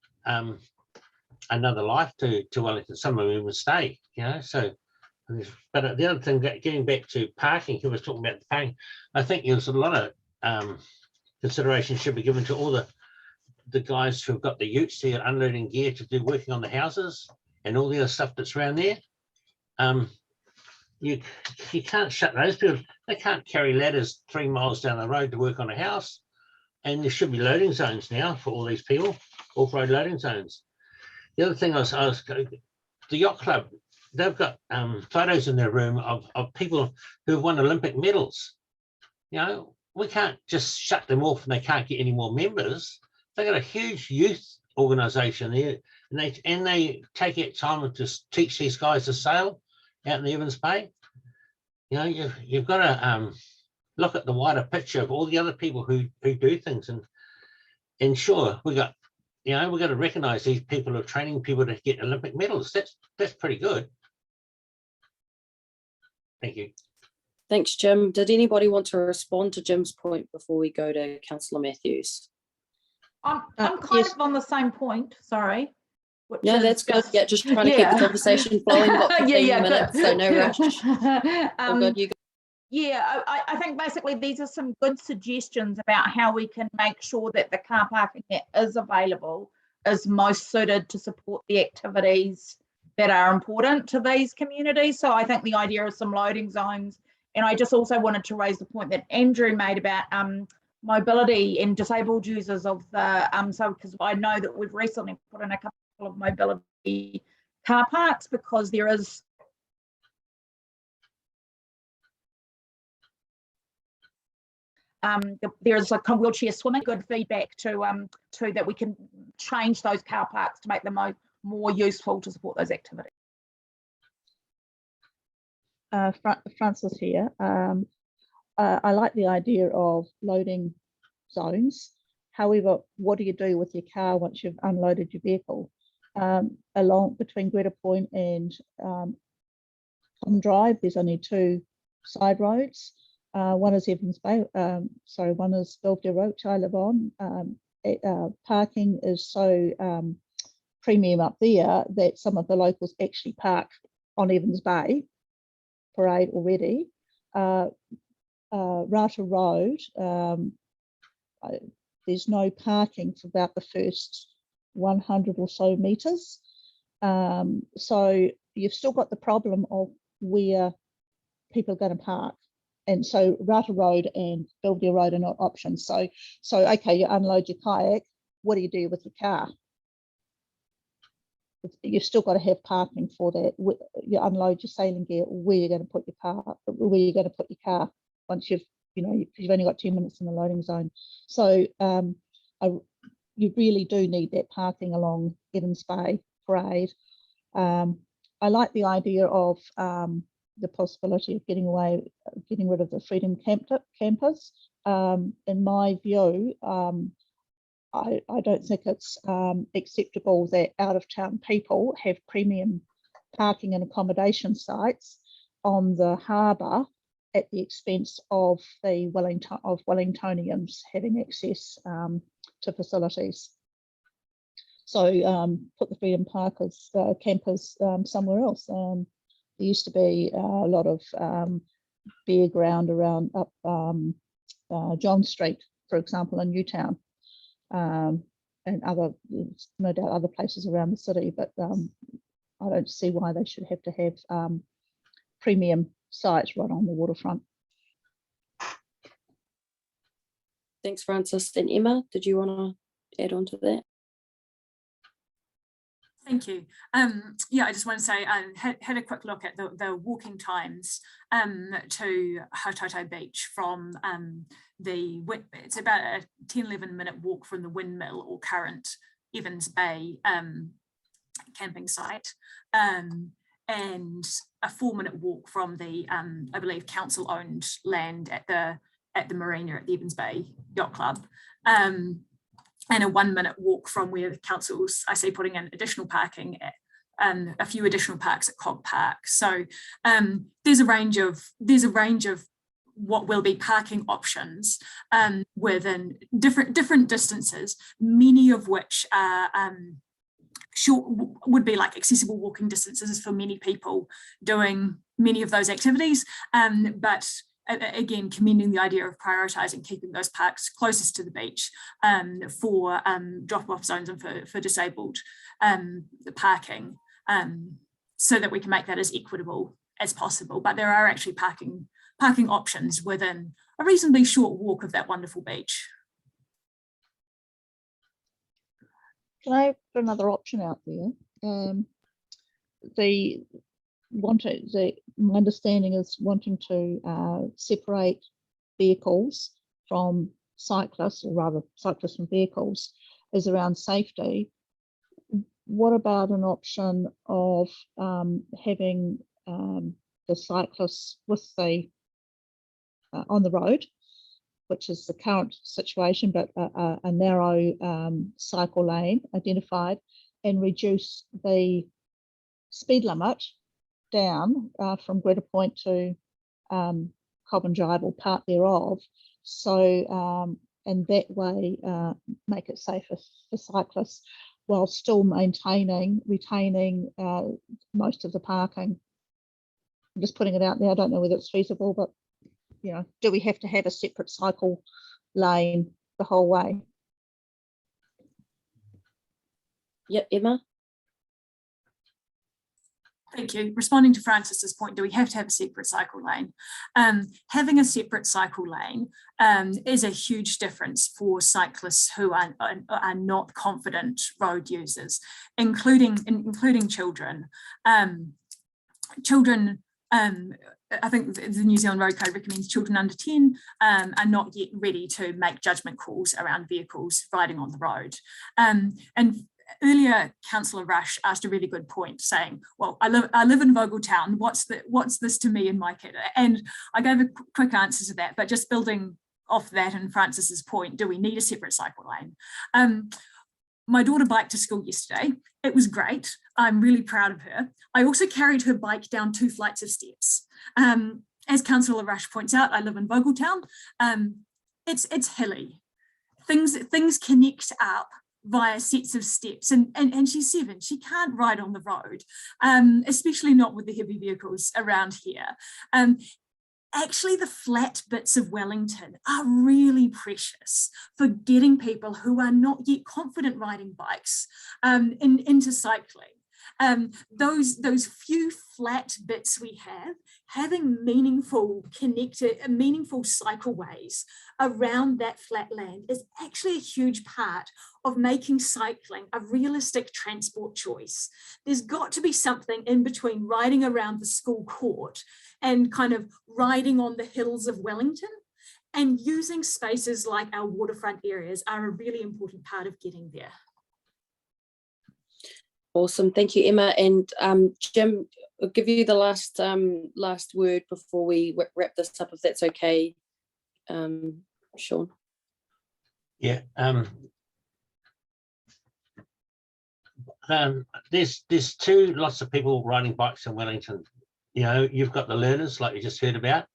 another life to Wellington. Some of them even stay, you know. So, but the other thing, getting back to parking, he was talking about the parking. I think there's a lot of consideration should be given to all the guys who've got the utes there unloading gear to do working on the houses and all the other stuff that's around there. You can't shut those people. They can't carry ladders 3 miles down the road to work on a house. And there should be loading zones now for all these people, off-road loading zones. The other thing the Yacht Club, they've got photos in their room of people who've won Olympic medals. You know, we can't just shut them off and they can't get any more members. They've got a huge youth organisation there, and they take out time to teach these guys to sail out in the Evans Bay. You know, you've got to look at the wider picture of all the other people who do things, and sure, we've got to recognise these people who are training people to get Olympic medals. That's pretty good. Thank you. Thanks, Jim. Did anybody want to respond to Jim's point before we go to Councillor Matthews? I'm kind of on the same point, sorry. No, that's good. Yeah, just trying to keep the conversation flowing. Got 15 minutes, so no rush. Good, you go. Yeah, I think basically these are some good suggestions about how we can make sure that the car parking that is available is most suited to support the activities that are important to these communities. So I think the idea of some loading zones, and I just also wanted to raise the point that Andrew made about mobility and disabled users of the so because I know that we've recently put in a couple of mobility car parks, because there is there's a wheelchair swimming. Good feedback to that we can change those car parks to make them more useful to support those activities. Francis here. I like the idea of loading zones. However, what do you do with your car once you've unloaded your vehicle? Along between Greta Point and Tom Drive, there's only 2 side roads. One is Evans Bay, one is Belvedere Road, which I live on. Parking is so premium up there that some of the locals actually park on Evans Bay Parade already. Rata Road, there's no parking for about the first 100 or so metres. So you've still got the problem of where people are going to park. And so Rata Road and Belvedere Road are not options. So okay, you unload your kayak, what do you do with your car? You've still got to have parking for that. You unload your sailing gear, where you're going to put your car, once you've only got 10 minutes in the loading zone. So you really do need that parking along Evans Bay Parade. I like the idea of the possibility of getting rid of the freedom campers. In my view, I don't think it's acceptable that out-of-town people have premium parking and accommodation sites on the harbour at the expense of the Wellingtonians having access to facilities. So put the Freedom Parkers campers somewhere else. There used to be a lot of bare ground around up John Street, for example, in Newtown, and other, no doubt, other places around the city. But I don't see why they should have to have premium sites right on the waterfront. Thanks, Francis. And Emma, did you want to add on to that? Thank you. Yeah, I just want to say I had a quick look at the walking times to Hototo Beach from it's about a 10-11 minute walk from the windmill or current Evans Bay camping site, and a 4-minute walk from the I believe council-owned land at the marina at the Evans Bay Yacht Club. And a 1-minute walk from where the councils, I see, putting in additional parking at a few additional parks at Cog Park. So there's a range of what will be parking options within different distances, many of which are short, would be like accessible walking distances for many people doing many of those activities, but again, commending the idea of prioritising keeping those parks closest to the beach for drop-off zones and for disabled parking, so that we can make that as equitable as possible. But there are actually parking options within a reasonably short walk of that wonderful beach. Can I put another option out there? My understanding is wanting to separate vehicles from cyclists, or rather cyclists from vehicles, is around safety. What about an option of having the cyclists with on the road, which is the current situation, but a narrow cycle lane identified, and reduce the speed limit down from Greta Point to Cobham Drive or part thereof, so and that way make it safer for cyclists while still retaining most of the parking. I'm just putting it out there. I don't know whether it's feasible, but you know, do we have to have a separate cycle lane the whole way? Yep, Emma. Thank you. Responding to Francis's point, do we have to have a separate cycle lane? Having a separate cycle lane is a huge difference for cyclists who are not confident road users, including children. I think the New Zealand Road Code recommends children under 10 are not yet ready to make judgment calls around vehicles riding on the road. And earlier, Councillor Rush asked a really good point, saying, well, I live in Vogeltown, what's this to me and my kid? And I gave a quick answer to that, but just building off that and Francis's point, do we need a separate cycle lane? My daughter biked to school yesterday. It was great. I'm really proud of her. I also carried her bike down 2 flights of steps. As Councillor Rush points out, I live in Vogeltown. It's hilly. Things connect up via sets of steps, and she's 7. She can't ride on the road, especially not with the heavy vehicles around here. Actually, the flat bits of Wellington are really precious for getting people who are not yet confident riding bikes into cycling. Those few flat bits we have, having meaningful cycleways around that flat land is actually a huge part of making cycling a realistic transport choice. There's got to be something in between riding around the school court and kind of riding on the hills of Wellington, and using spaces like our waterfront areas are a really important part of getting there. Awesome, thank you, Emma. And Jim, I'll give you the last word before we wrap this up, if that's okay, Sean. Yeah, there's lots of people riding bikes in Wellington. You know, you've got the learners, like you just heard about,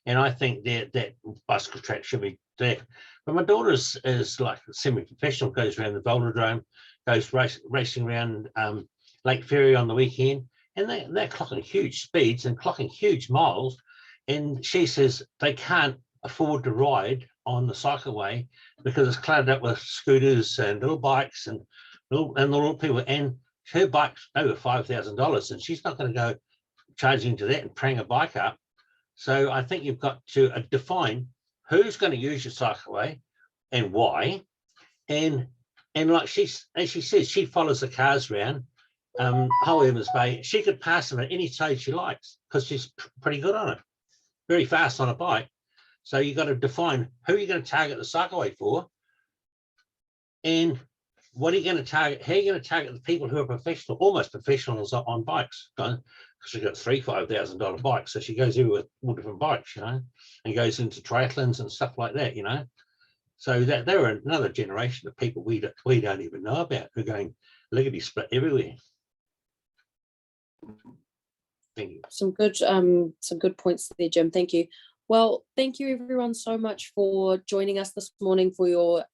And I think that bicycle track should be there. But my daughter is like a semi-professional, goes around the velodrome, goes racing around Lake Ferry on the weekend, and they're clocking huge speeds and clocking huge miles. And she says they can't afford to ride on the cycleway because it's cluttered up with scooters and little bikes and little people. And her bike's over $5,000, and she's not going to go charging to that and prang a bike up. So I think you've got to define who's going to use your cycleway and why. And like she says, she follows the cars around whole Evans Bay. She could pass them at any stage she likes because she's pretty good on it, very fast on a bike. So you've got to define who you're going to target the cycleway for, and what are you going to target? How are you going to target the people who are professional, almost professionals on bikes? Because she's got $3,000-$5,000 bikes, so she goes everywhere with all different bikes, you know, and goes into triathlons and stuff like that, you know. So that there are another generation of people we don't even know about who are going lickety split everywhere. Thank you. Some good points there, Jim. Thank you. Well, thank you everyone so much for joining us this morning, for your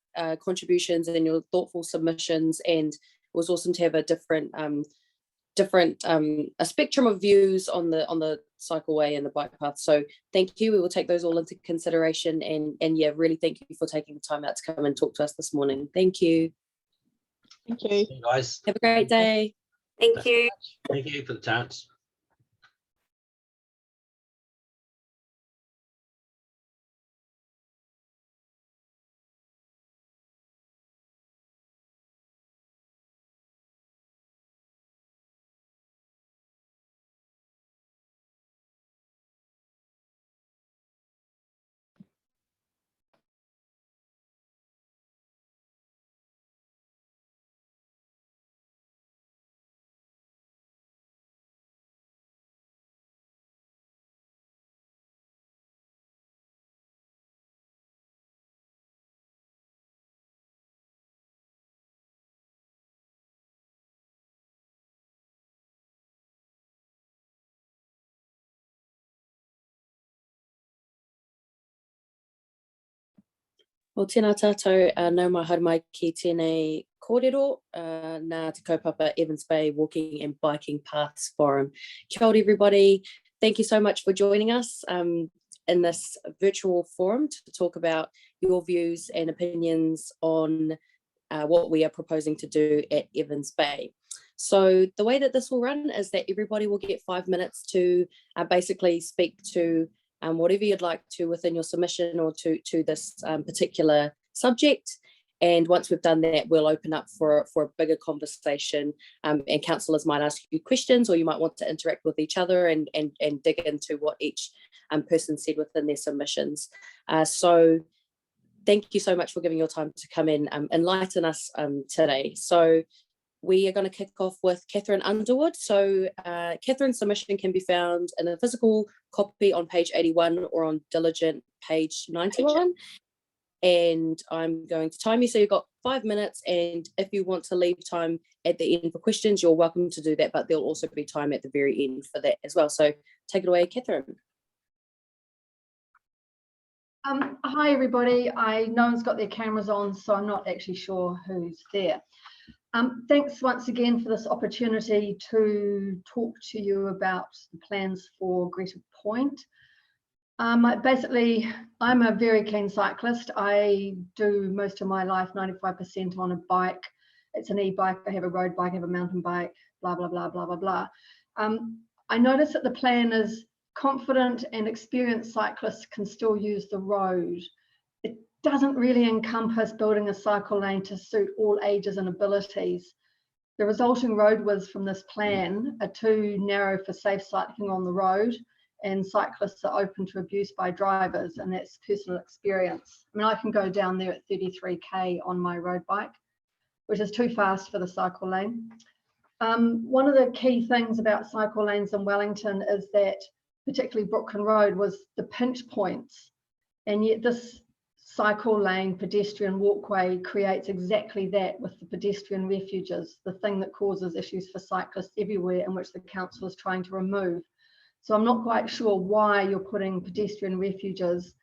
contributions and your thoughtful submissions. And it was awesome to have a different a spectrum of views on the cycleway and the bike path. So thank you. We will take those all into consideration, and yeah, really thank you for taking the time out to come and talk to us this morning. Thank you. Thank you. Thank you guys. Have a great day. Thank you. Thank you for the chance. Well, tēnā tātou, nau mai haere mai ki tēnei kōrero, nā Te Kaupapa Evans Bay Walking and Biking Paths Forum. Kia ora everybody. Thank you so much for joining us in this virtual forum to talk about your views and opinions on what we are proposing to do at Evans Bay. So the way that this will run is that everybody will get 5 minutes to basically speak to whatever you'd like to within your submission or to this particular subject. And once we've done that, we'll open up for a bigger conversation, and councillors might ask you questions, or you might want to interact with each other and dig into what each person said within their submissions. So thank you so much for giving your time to come in and enlighten us today. So we are going to kick off with Catherine Underwood. So Catherine's submission can be found in a physical copy on page 81 or on Diligent page 91. And I'm going to time you, so you've got 5 minutes, and if you want to leave time at the end for questions, you're welcome to do that, but there'll also be time at the very end for that as well. So take it away, Catherine. Hi everybody, no one's got their cameras on, so I'm not actually sure who's there. Thanks once again for this opportunity to talk to you about the plans for Greta Point. Basically, I'm a very keen cyclist. I do most of my life 95% on a bike. It's an e-bike. I have a road bike, I have a mountain bike, blah, blah, blah, blah, blah, blah. I notice that the plan is confident and experienced cyclists can still use the road. It doesn't really encompass building a cycle lane to suit all ages and abilities. The resulting road widths from this plan are too narrow for safe cycling on the road, and cyclists are open to abuse by drivers, and that's personal experience. I mean, I can go down there at 33k on my road bike, which is too fast for the cycle lane. One of the key things about cycle lanes in Wellington is that, particularly Brooklyn Road, was the pinch points, and yet this cycle lane pedestrian walkway creates exactly that with the pedestrian refuges, the thing that causes issues for cyclists everywhere, and which the council is trying to remove. So I'm not quite sure why you're putting pedestrian refuges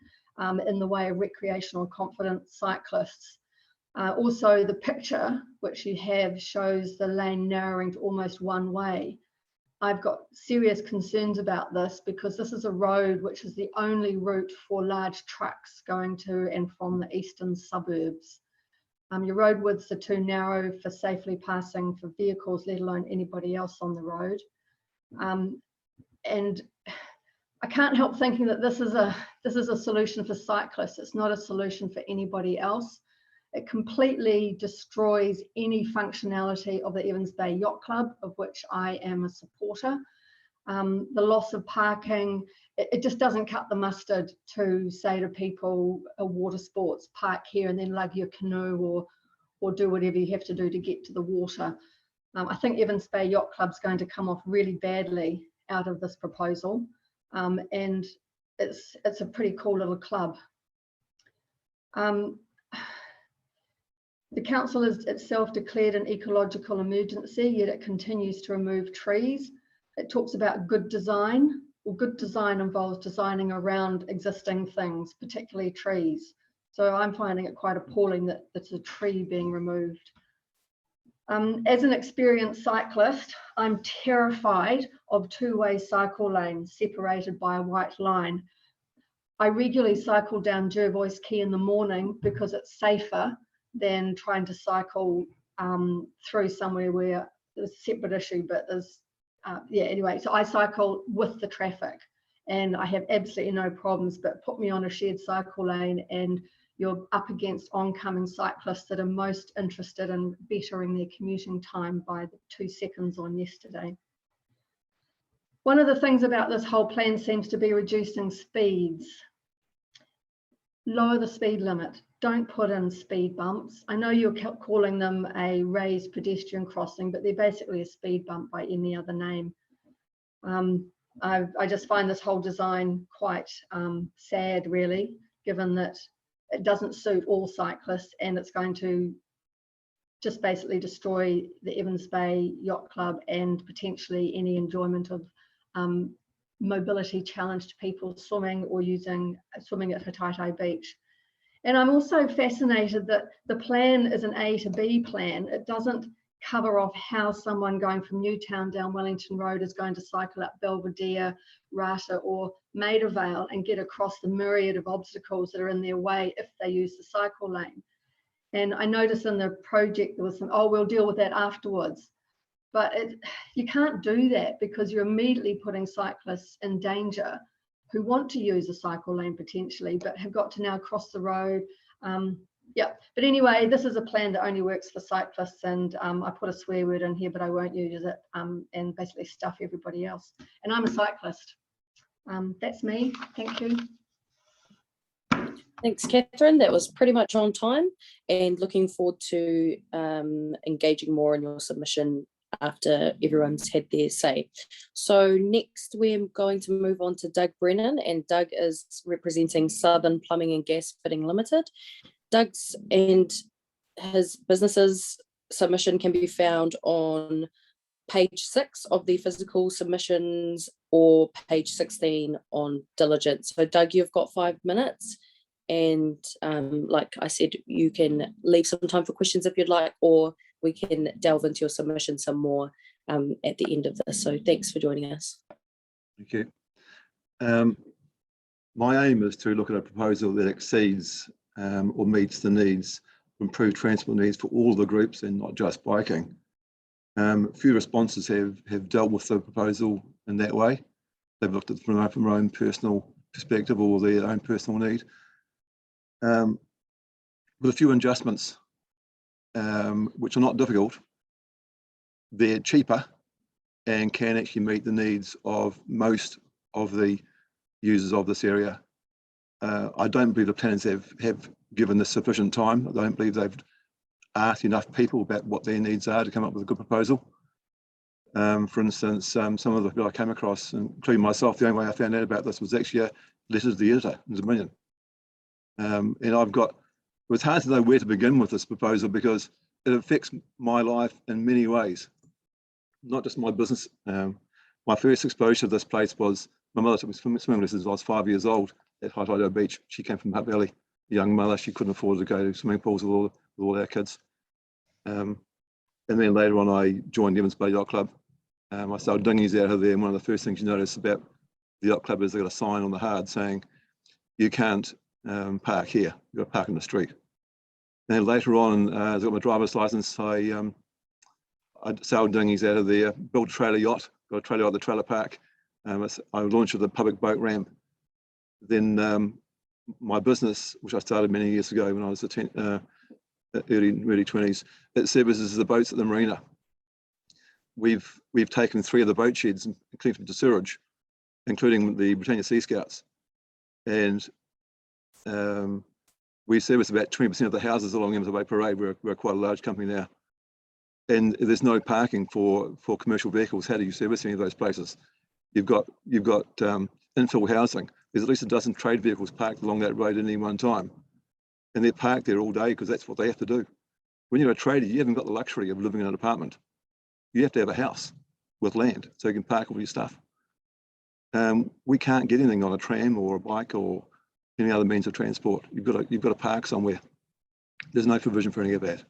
in the way of recreational confident cyclists. Also, the picture which you have shows the lane narrowing to almost one way. I've got serious concerns about this because this is a road which is the only route for large trucks going to and from the eastern suburbs. Your road widths are too narrow for safely passing for vehicles, let alone anybody else on the road. And I can't help thinking that this is a solution for cyclists. It's not a solution for anybody else. It completely destroys any functionality of the Evans Bay Yacht Club, of which I am a supporter. The loss of parking, it just doesn't cut the mustard to say to people, water sports, park here and then lug your canoe or do whatever you have to do to get to the water. I think Evans Bay Yacht Club's going to come off really badly out of this proposal. And it's a pretty cool little club. The council has itself declared an ecological emergency, yet it continues to remove trees. It talks about good design. Well, good design involves designing around existing things, particularly trees. So I'm finding it quite appalling that it's a tree being removed. As an experienced cyclist, I'm terrified of two-way cycle lanes separated by a white line. I regularly cycle down Jervois Quay in the morning because it's safer than trying to cycle through somewhere where there's a separate issue, but there's, yeah, anyway, so I cycle with the traffic and I have absolutely no problems, but put me on a shared cycle lane and you're up against oncoming cyclists that are most interested in bettering their commuting time by the 2 seconds on yesterday. One of the things about this whole plan seems to be reducing speeds. Lower the speed limit. Don't put in speed bumps. I know you're calling them a raised pedestrian crossing, but they're basically a speed bump by any other name. I just find this whole design quite sad, really, given that it doesn't suit all cyclists and it's going to just basically destroy the Evans Bay Yacht Club and potentially any enjoyment of mobility challenged people swimming or swimming at Hataitai Beach. And I'm also fascinated that the plan is an A to B plan. It doesn't cover off how someone going from Newtown down Wellington Road is going to cycle up Belvedere, Rata or Maida Vale and get across the myriad of obstacles that are in their way if they use the cycle lane. And I noticed in the project there was some, oh, we'll deal with that afterwards. But you can't do that because you're immediately putting cyclists in danger who want to use a cycle lane potentially, but have got to now cross the road. Yeah, but anyway, this is a plan that only works for cyclists, and I put a swear word in here, but I won't use it, and basically stuff everybody else. And I'm a cyclist. That's me. Thank you. Thanks, Catherine. That was pretty much on time, and looking forward to engaging more in your submission after everyone's had their say. So next we're going to move on to Doug Brennan, and Doug is representing Southern Plumbing and Gas Fitting Limited. Doug's and his business's submission can be found on page 6 of the physical submissions or page 16 on diligence. So Doug, you've got 5 minutes, and like I said, you can leave some time for questions if you'd like, or we can delve into your submission some more at the end of this. So thanks for joining us. Thank you. My aim is to look at a proposal that exceeds or meets the needs, improved transport needs for all the groups and not just biking. A few responses have dealt with the proposal in that way. They've looked at it from their own personal perspective or their own personal need. With a few adjustments, which are not difficult, they're cheaper and can actually meet the needs of most of the users of this area. I don't believe the planners have given this sufficient time. I don't believe they've asked enough people about what their needs are to come up with a good proposal. For instance, some of the people I came across, including myself, the only way I found out about this was actually a letter to the editor. It was brilliant. And it was hard to know where to begin with this proposal because it affects my life in many ways, not just my business My first exposure to this place was my mother took me swimming lessons. I was 5 years old at Hokkaido Beach. She came from Hutt Valley, a young mother. She couldn't afford to go to swimming pools with all our kids. And then later on, I joined Evans Bay Yacht Club. I sailed dinghies out of there, and one of the first things you notice about the yacht club is they got a sign on the hard saying, you can't park here, you've got to park in the street. And then later on, as I got my driver's license, I sailed dinghies out of there, built a trailer yacht, got a trailer at the trailer park. I launched with a public boat ramp. Then my business, which I started many years ago when I was early 20s, it services the boats at the marina. We've taken 3 of the boat sheds and cleaned them to sewerage, including the Britannia Sea Scouts. And we service about 20% of the houses along Āmua Bay Parade. We're quite a large company now. And there's no parking for commercial vehicles. How do you service any of those places? You've got infill housing. There's at least a dozen trade vehicles parked along that road at any one time. And they're parked there all day because that's what they have to do. When you're a trader, you haven't got the luxury of living in an apartment. You have to have a house with land so you can park all your stuff. We can't get anything on a tram or a bike or any other means of transport. You've got to park somewhere. There's no provision for any of that.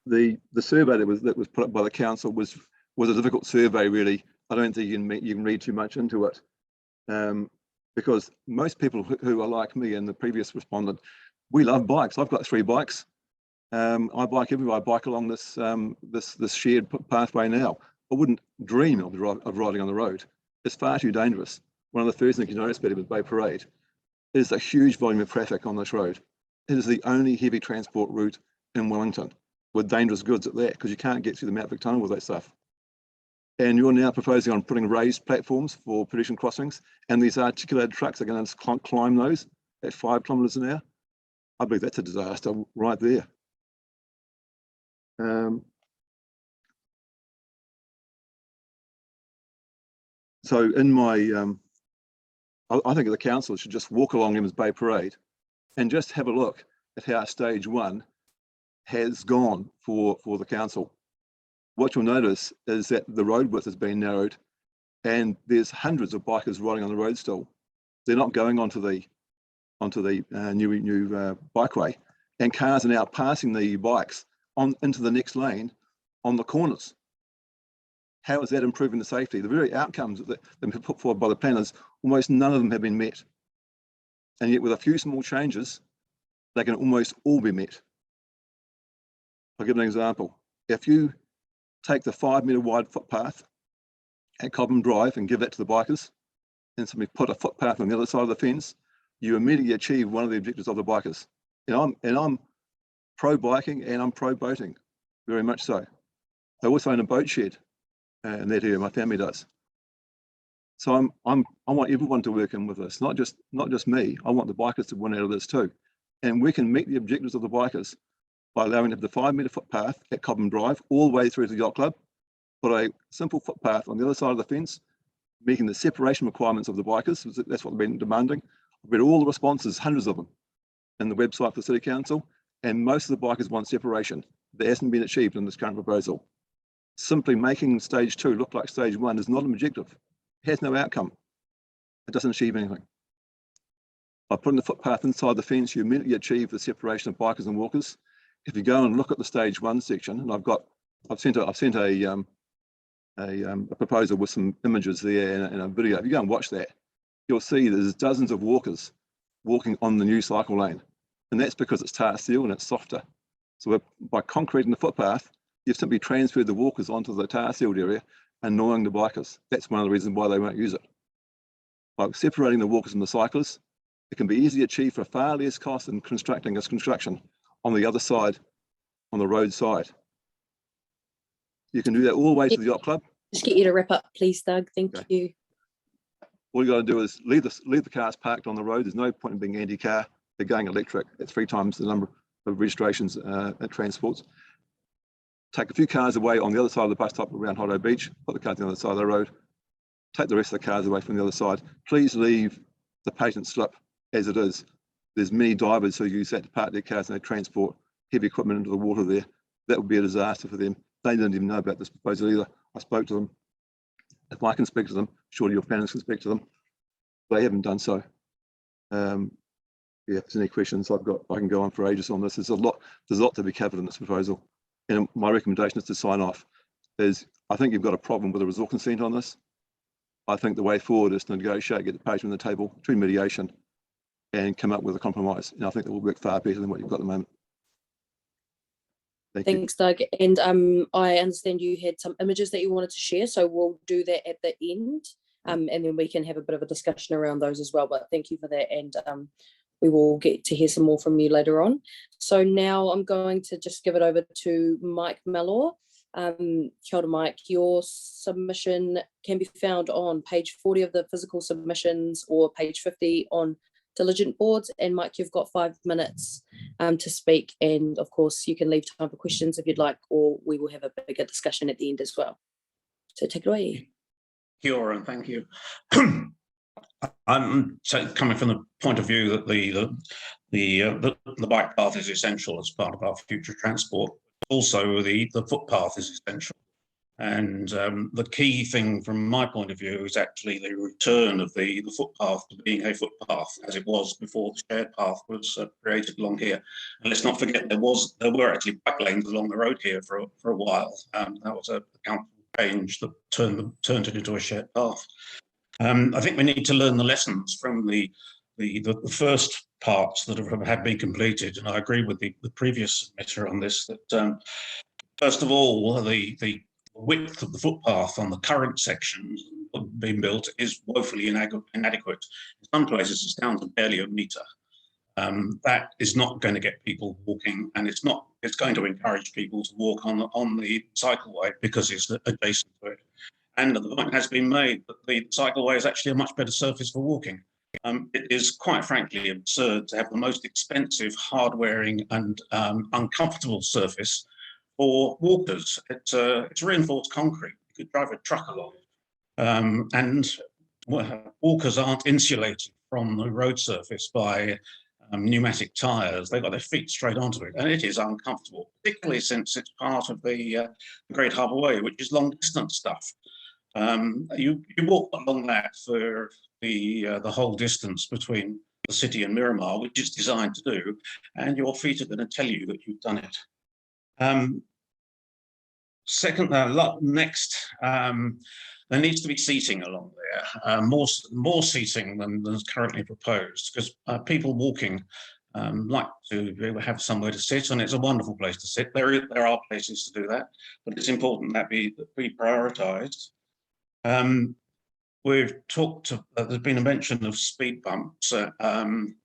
The survey that was put up by the council was a difficult survey, really. I don't think you can read too much into it, because most people who are like me and the previous respondent, we love bikes. I've got 3 bikes. I bike everywhere. I bike along this shared pathway now. I wouldn't dream of riding on the road. It's far too dangerous. One of the first things you notice about Evans Bay Parade is a huge volume of traffic on this road. It is the only heavy transport route in Wellington with dangerous goods at that, because you can't get through the Mount Vic Tunnel with that stuff. And you're now proposing on putting raised platforms for pedestrian crossings, and these articulated trucks are going to climb those at 5 kilometres an hour. I believe that's a disaster right there. So in my, I think the council should just walk along Evans Bay Parade and just have a look at how stage 1 has gone for the council. What you'll notice is that the road width has been narrowed and there's hundreds of bikers riding on the road still. They're not going onto the new bikeway, and cars are now passing the bikes into the next lane on the corners. How is that improving the safety? The very outcomes that have been put forward by the planners, almost none of them have been met. And yet with a few small changes, they can almost all be met. I'll give an example. If you take the 5 metre wide footpath at Cobham Drive and give that to the bikers, and simply put a footpath on the other side of the fence, you immediately achieve one of the objectives of the bikers. And I'm pro biking and I'm pro boating, very much so. I also own a boat shed in that area, my family does. So I want everyone to work in with this, not just me. I want the bikers to win out of this too. And we can meet the objectives of the bikers by allowing them the 5 metre footpath at Cobham Drive all the way through to the yacht club, put a simple footpath on the other side of the fence, meeting the separation requirements of the bikers. That's what they've been demanding. I've read all the responses, hundreds of them, in the website for the City Council, and most of the bikers want separation. That hasn't been achieved in this current proposal. Simply making stage 2 look like stage 1 is not an objective. It has no outcome. It doesn't achieve anything. By putting the footpath inside the fence, you immediately achieve the separation of bikers and walkers. If you go and look at the stage 1 section, and I've sent a proposal with some images there and a video. If you go and watch that, you'll see there's dozens of walkers walking on the new cycle lane, and that's because it's tar steel and it's softer. So by concreting the footpath, you've simply transferred the walkers onto the tar sealed area, annoying the bikers. That's one of the reasons why they won't use it. By separating the walkers and the cyclists, it can be easily achieved for far less cost than constructing this construction on the other side, on the road side. You can do that all the way to the yacht club. Just get you to wrap up, please, Doug. Thank you. All you got to do is leave the cars parked on the road. There's no point in being anti-car. They're going electric. It's 3 times the number of registrations at transports. Take a few cars away on the other side of the bus stop around Hokkaido Beach, put the cars on the other side of the road, take the rest of the cars away from the other side. Please leave the patent slip as it is. There's many divers who use that to park their cars and they transport heavy equipment into the water there. that would be a disaster for them. They didn't even know about this proposal either. I spoke to them. If I can speak to them, surely your panelists can speak to them. They haven't done so. Yeah, if there's any questions I can go on for ages on this. There's a lot to be covered in this proposal. And my recommendation is to sign off. I think you've got a problem with a resort consent on this. I think the way forward is to negotiate, get the page on the table through mediation and come up with a compromise. And I think that will work far better than what you've got at the moment. Thanks, Doug. And I understand you had some images that you wanted to share, so we'll do that at the end, and then we can have a bit of a discussion around those as well. But thank you for that, and we will get to hear some more from you later on. So now I'm going to just give it over to Mike Mellor. Kia ora, Mike. Your submission can be found on page 40 of the physical submissions or page 50 on diligent boards. And Mike, you've got 5 minutes to speak, and of course you can leave time for questions if you'd like, or we will have a bigger discussion at the end as well. So take it away. Kia ora, and thank you. I'm coming from the point of view that the bike path is essential as part of our future transport. Also, the footpath is essential. And the key thing from my point of view is actually the return of the footpath to being a footpath as it was before the shared path was created along here. And let's not forget there were actually bike lanes along the road here for a while. That was a council change that turned it into a shared path. I think we need to learn the lessons from the first parts that have been completed, and I agree with the previous submitter on this. That first of all, the width of the footpath on the current sections being built is woefully inadequate. In some places, it's down to barely a metre. That is not going to get people walking, and it's going to encourage people to walk on the cycleway because it's adjacent to it. And the point has been made that the cycleway is actually a much better surface for walking. It is quite frankly absurd to have the most expensive, hard-wearing and uncomfortable surface for walkers. It's reinforced concrete. You could drive a truck along it. And walkers aren't insulated from the road surface by pneumatic tyres. They've got their feet straight onto it, and it is uncomfortable, particularly since it's part of the Great Harbour Way, which is long-distance stuff. You walk along that for the whole distance between the city and Miramar, which is designed to do, and your feet are going to tell you that you've done it. Next, there needs to be seating along there, more seating than is currently proposed, because people walking like to have somewhere to sit, and it's a wonderful place to sit. There are places to do that, but it's important that be prioritised. We've talked, there's been a mention of speed bumps and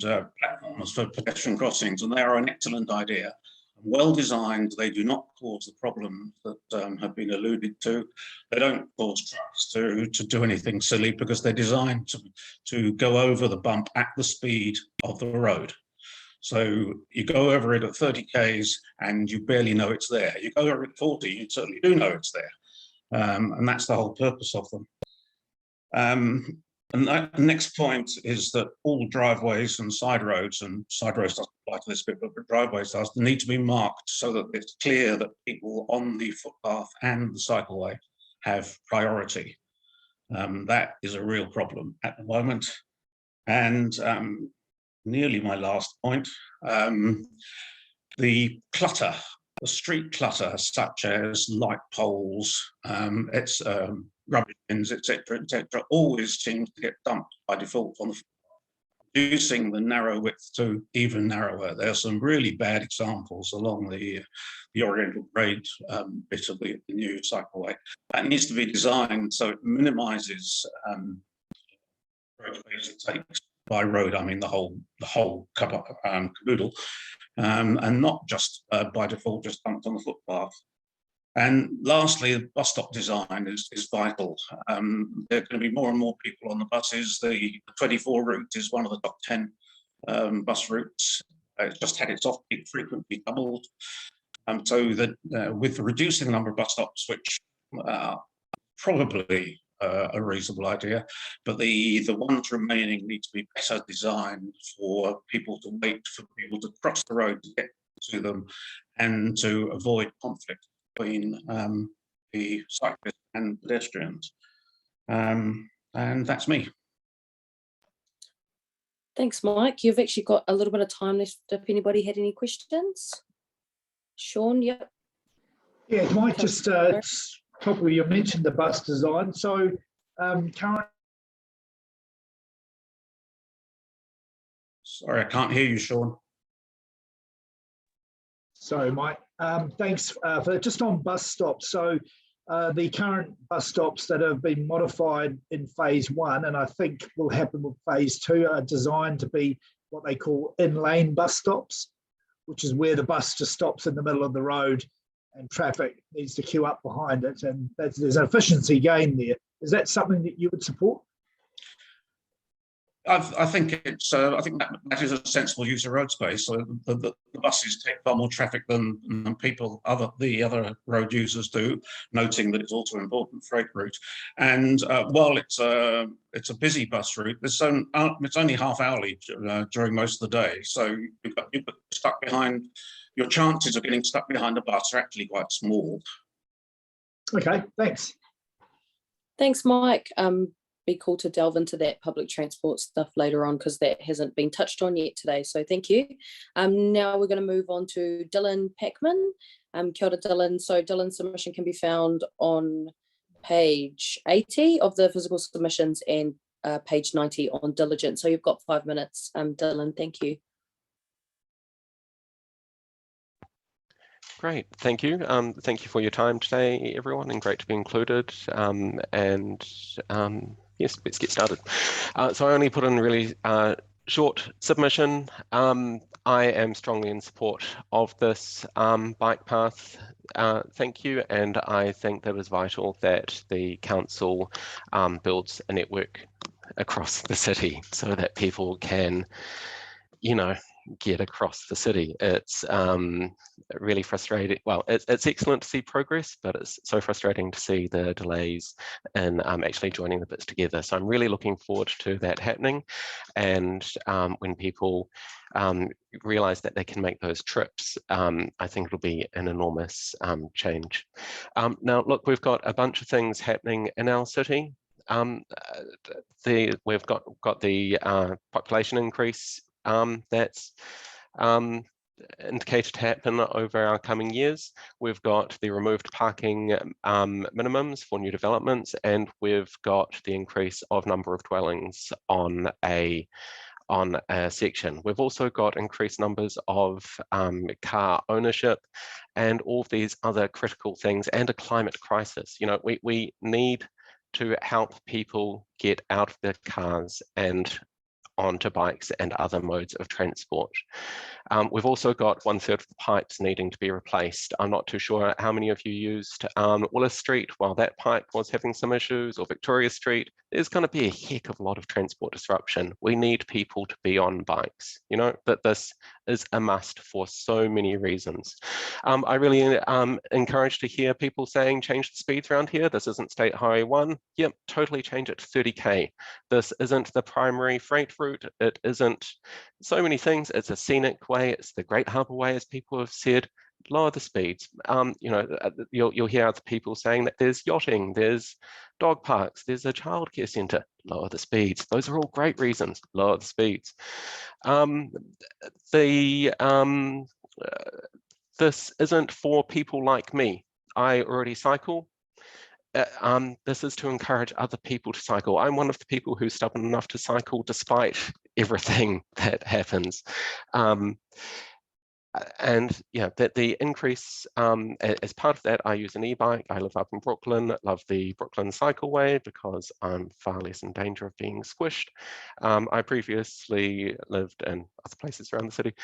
platforms for pedestrian crossings, and they are an excellent idea. Well designed, they do not cause the problems that have been alluded to. They don't cause trucks to do anything silly because they're designed to go over the bump at the speed of the road. So you go over it at 30 k's and you barely know it's there. You go over it at 40, you certainly do know it's there. And that's the whole purpose of them. And the next point is that all driveways and side roads doesn't apply to this bit, but driveways need to be marked so that it's clear that people on the footpath and the cycleway have priority. That is a real problem at the moment. And nearly my last point, the clutter. The street clutter, such as light poles, rubbish bins, etc., always seems to get dumped by default on the footpath, reducing the narrow width to even narrower. There are some really bad examples along the Oriental Grade bit of the new cycleway. That needs to be designed so it minimises road space it takes by road. I mean the whole caboodle. And not just by default just dumped on the footpath. And lastly, the bus stop design is vital. There are going to be more and more people on the buses. The 24 route is one of the top 10 bus routes. It's just had its off-peak frequency doubled. So that with reducing the number of bus stops, which probably a reasonable idea, but the ones remaining need to be better designed for people to wait, for people to cross the road to get to them and to avoid conflict between the cyclists and pedestrians. And that's me. Thanks, Mike. You've actually got a little bit of time left if anybody had any questions. Sean, yep. Yeah, Mike, just probably you mentioned the bus design. So current. Sorry, I can't hear you, Sean. Sorry, Mike. Thanks for just on bus stops. So the current bus stops that have been modified in phase 1, and I think will happen with phase 2, are designed to be what they call in-lane bus stops, which is where the bus just stops in the middle of the road and traffic needs to queue up behind it. And there's an efficiency gain there. Is that something that you would support? I think it's. I think that is a sensible use of road space. So the buses take far more traffic than the other road users do. Noting that it's also an important freight route, and while it's a busy bus route, it's only half hourly during most of the day. So you're stuck behind. Your chances of getting stuck behind a bus are actually quite small. Okay, thanks. Thanks, Mike. Be cool to delve into that public transport stuff later on because that hasn't been touched on yet today. So thank you. Now we're going to move on to Dylan Packman. Kia ora, Dylan. So Dylan's submission can be found on page 80 of the physical submissions and page 90 on diligence. So you've got 5 minutes, Dylan. Thank you. Great, thank you. Thank you for your time today, everyone, and great to be included. Yes, let's get started. So I only put in really short submission. I am strongly in support of this bike path. Thank you, and I think that it's vital that the council builds a network across the city so that people can, get across the city. It's really frustrating. Well, it's excellent to see progress, but it's so frustrating to see the delays in actually joining the bits together. So I'm really looking forward to that happening. And when people realize that they can make those trips, I think it'll be an enormous change. Now, look, we've got a bunch of things happening in our city. We've got the population increase that's indicated to happen over our coming years. We've got the removed parking minimums for new developments, and we've got the increase of number of dwellings on a section. We've also got increased numbers of car ownership and all of these other critical things, and a climate crisis. We need to help people get out of their cars and onto bikes and other modes of transport. We've also got 1/3 of the pipes needing to be replaced. I'm not too sure how many of you used Willis Street while that pipe was having some issues, or Victoria Street. There's going to be a heck of a lot of transport disruption. We need people to be on bikes, but this is a must for so many reasons. I really encourage to hear people saying, change the speeds around here. This isn't State Highway 1. Yep, totally change it to 30k. This isn't the primary freight route. It isn't so many things. It's a scenic way. It's the Great Harbour Way, as people have said. Lower the speeds. You'll hear other people saying that there's yachting, there's dog parks, there's a childcare centre. Lower the speeds. Those are all great reasons. Lower the speeds. This isn't for people like me. I already cycle. This is to encourage other people to cycle. I'm one of the people who's stubborn enough to cycle despite everything that happens. And yeah, that the increase, as part of that, I use an e-bike. I live up in Brooklyn, love the Brooklyn cycleway because I'm far less in danger of being squished. I previously lived in other places around the city.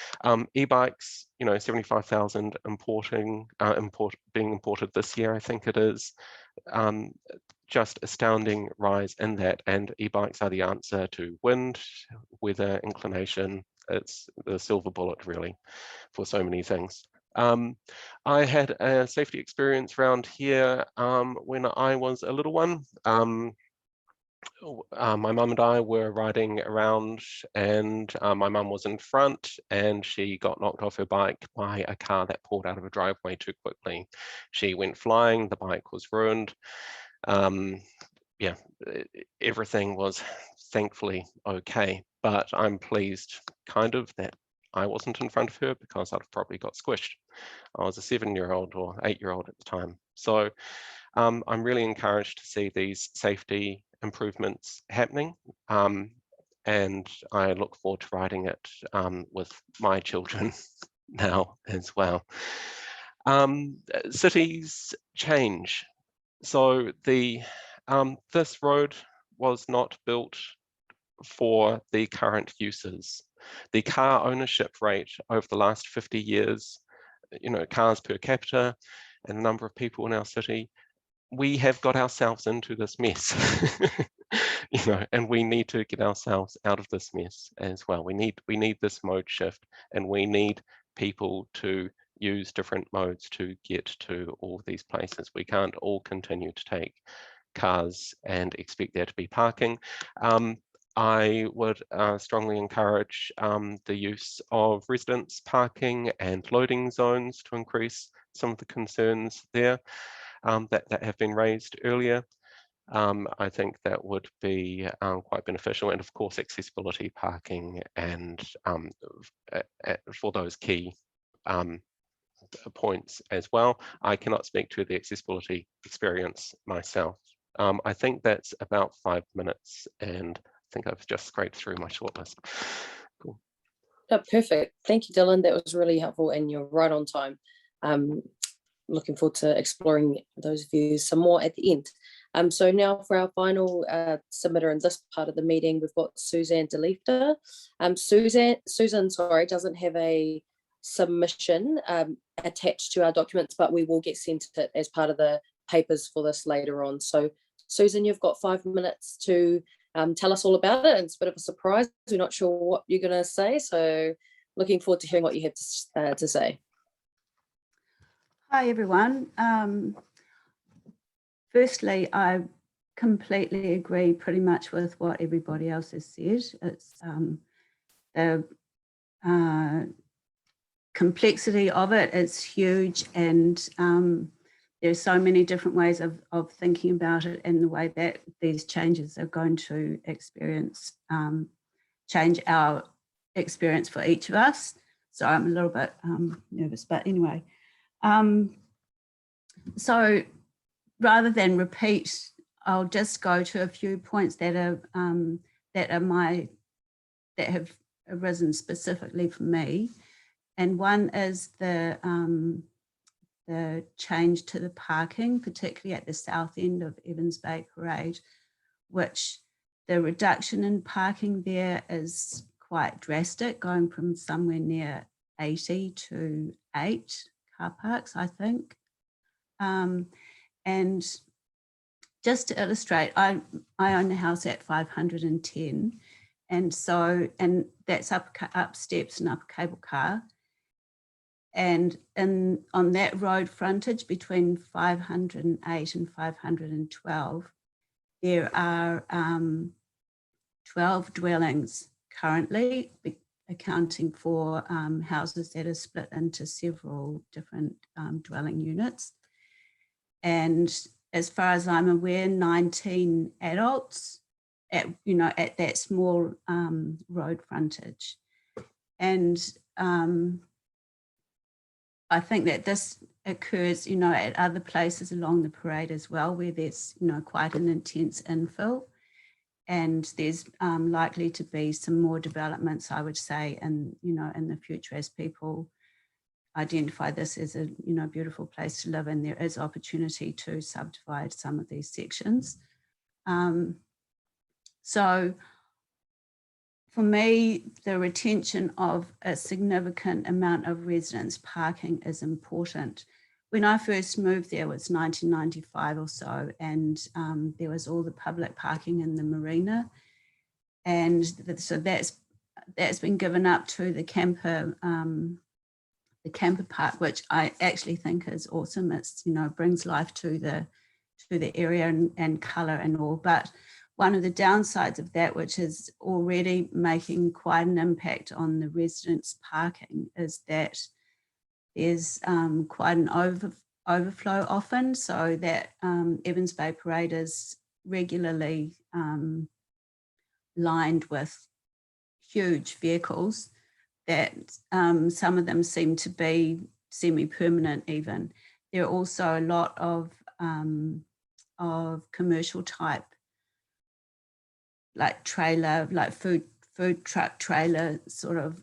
E-bikes, 75,000 being imported this year, I think it is. Just astounding rise in that, and e-bikes are the answer to wind, weather, inclination. It's the silver bullet, really, for so many things. I had a safety experience around here when I was a little one. my mum and I were riding around, and my mum was in front, and she got knocked off her bike by a car that pulled out of a driveway too quickly. She went flying, the bike was ruined. Yeah, everything was thankfully okay, but I'm pleased kind of that I wasn't in front of her, because I'd have probably got squished. I was a 7-year-old or 8-year-old at the time. So I'm really encouraged to see these safety improvements happening, and I look forward to riding it with my children now as well. Cities change. So this road was not built for the current uses. The car ownership rate over the last 50 years, cars per capita and the number of people in our city, we have got ourselves into this mess, and we need to get ourselves out of this mess as well. We need this mode shift, and we need people to use different modes to get to all of these places. We can't all continue to take cars and expect there to be parking. I would strongly encourage the use of residence parking and loading zones to increase some of the concerns there that have been raised earlier. I think that would be quite beneficial, and of course accessibility parking and for those key points as well. I cannot speak to the accessibility experience myself. I think that's about 5 minutes, and I think I've just scraped through my shortlist. Cool. Oh, perfect. Thank you, Dylan. That was really helpful, and you're right on time. Looking forward to exploring those views some more at the end. So now for our final submitter in this part of the meeting, we've got Suzanne De Liefter. Susan, sorry, doesn't have a submission attached to our documents, but we will get sent it as part of the papers for this later on. So Susan, you've got 5 minutes to tell us all about it. It's a bit of a surprise. We're not sure what you're going to say, so looking forward to hearing what you have to say. Hi everyone. Firstly, I completely agree pretty much with what everybody else has said. It's the complexity of it is huge, and there's so many different ways of thinking about it, and the way that these changes are going to change our experience for each of us. So I'm a little bit nervous, but anyway. So rather than repeat, I'll just go to a few points that have arisen specifically for me. And one is the change to the parking, particularly at the south end of Evans Bay Parade, which the reduction in parking there is quite drastic, going from somewhere near 80 to 8 car parks, I think. And just to illustrate, I own a house at 510, and that's up steps and up a cable car. And on that road frontage between 508 and 512, there are 12 dwellings currently, accounting for houses that are split into several different dwelling units. And as far as I'm aware, 19 adults at that small road frontage. And I think that this occurs, at other places along the parade as well, where there's, quite an intense infill. And there's likely to be some more developments, I would say, in the future, as people identify this as a beautiful place to live, and there is opportunity to subdivide some of these sections. So for me, the retention of a significant amount of residence parking is important. When I first moved there, it was 1995 or so, and there was all the public parking in the marina, and so that's been given up to the camper park, which I actually think is awesome. It's brings life to the area and colour and all. But one of the downsides of that, which is already making quite an impact on the residents' parking, is that there's quite an overflow often, so that Evans Bay Parade is regularly lined with huge vehicles that some of them seem to be semi-permanent even. There are also a lot of commercial type, like trailer, like food truck trailer sort of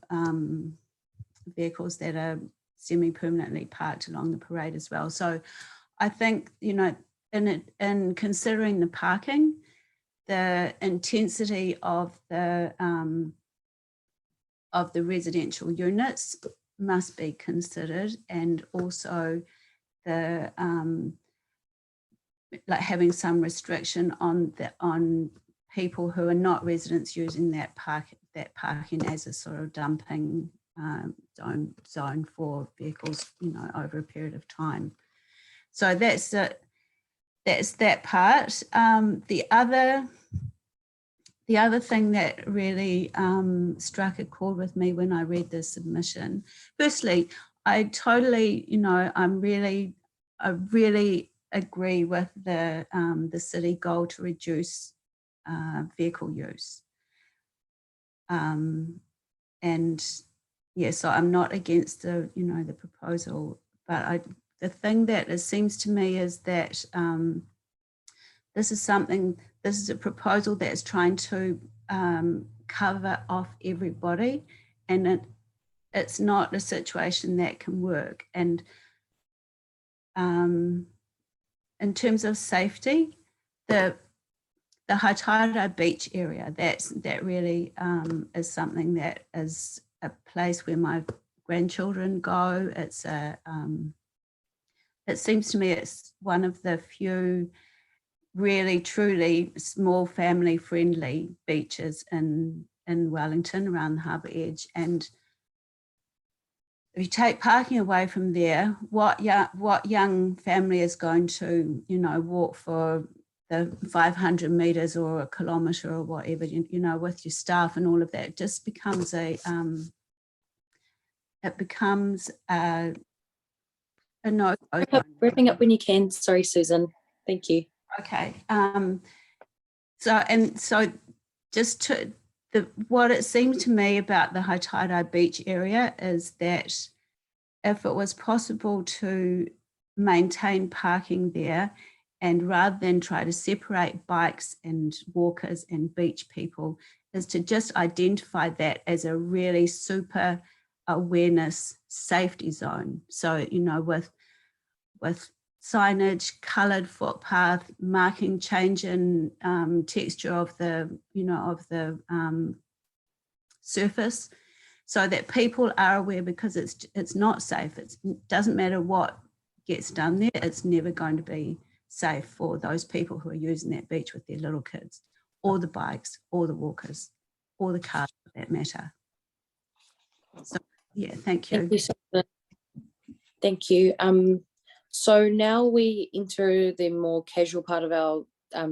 vehicles that are semi-permanently parked along the parade as well. So I think, you know, in considering the parking, the intensity of the residential units must be considered, and also the like having some restriction on people who are not residents using that parking as a sort of dumping zone for vehicles, you know, over a period of time. So that's that part. The other thing that really struck a chord with me when I read the submission, firstly, I totally, you know, I really agree with the city goal to reduce vehicle use. And yeah, so I'm not against the, you know, the proposal, but the thing that it seems to me is that this is a proposal that's trying to cover off everybody, and it's not a situation that can work. And in terms of safety, the Haitara beach area, that really is something that is a place where my grandchildren go. It's it seems to me it's one of the few really truly small family friendly beaches in Wellington around the harbour edge. And if you take parking away from there, what young family is going to, you know, walk for the 500 metres or a kilometre or whatever, you know, with your staff and all of that? It just becomes a no. Wrapping up when you can. Sorry, Susan. Thank you. Okay. So just to what it seemed to me about the Haitara beach area is that if it was possible to maintain parking there, and rather than try to separate bikes and walkers and beach people, is to just identify that as a really super awareness safety zone. So, you know, with signage, coloured footpath, marking change in texture of the, you know, of the surface, so that people are aware, because it's not safe. It doesn't matter what gets done there, it's never going to be safe for those people who are using that beach with their little kids, or the bikes, or the walkers, or the cars for that matter. So yeah, thank you. Thank you so much. Thank you. So now we enter the more casual part of our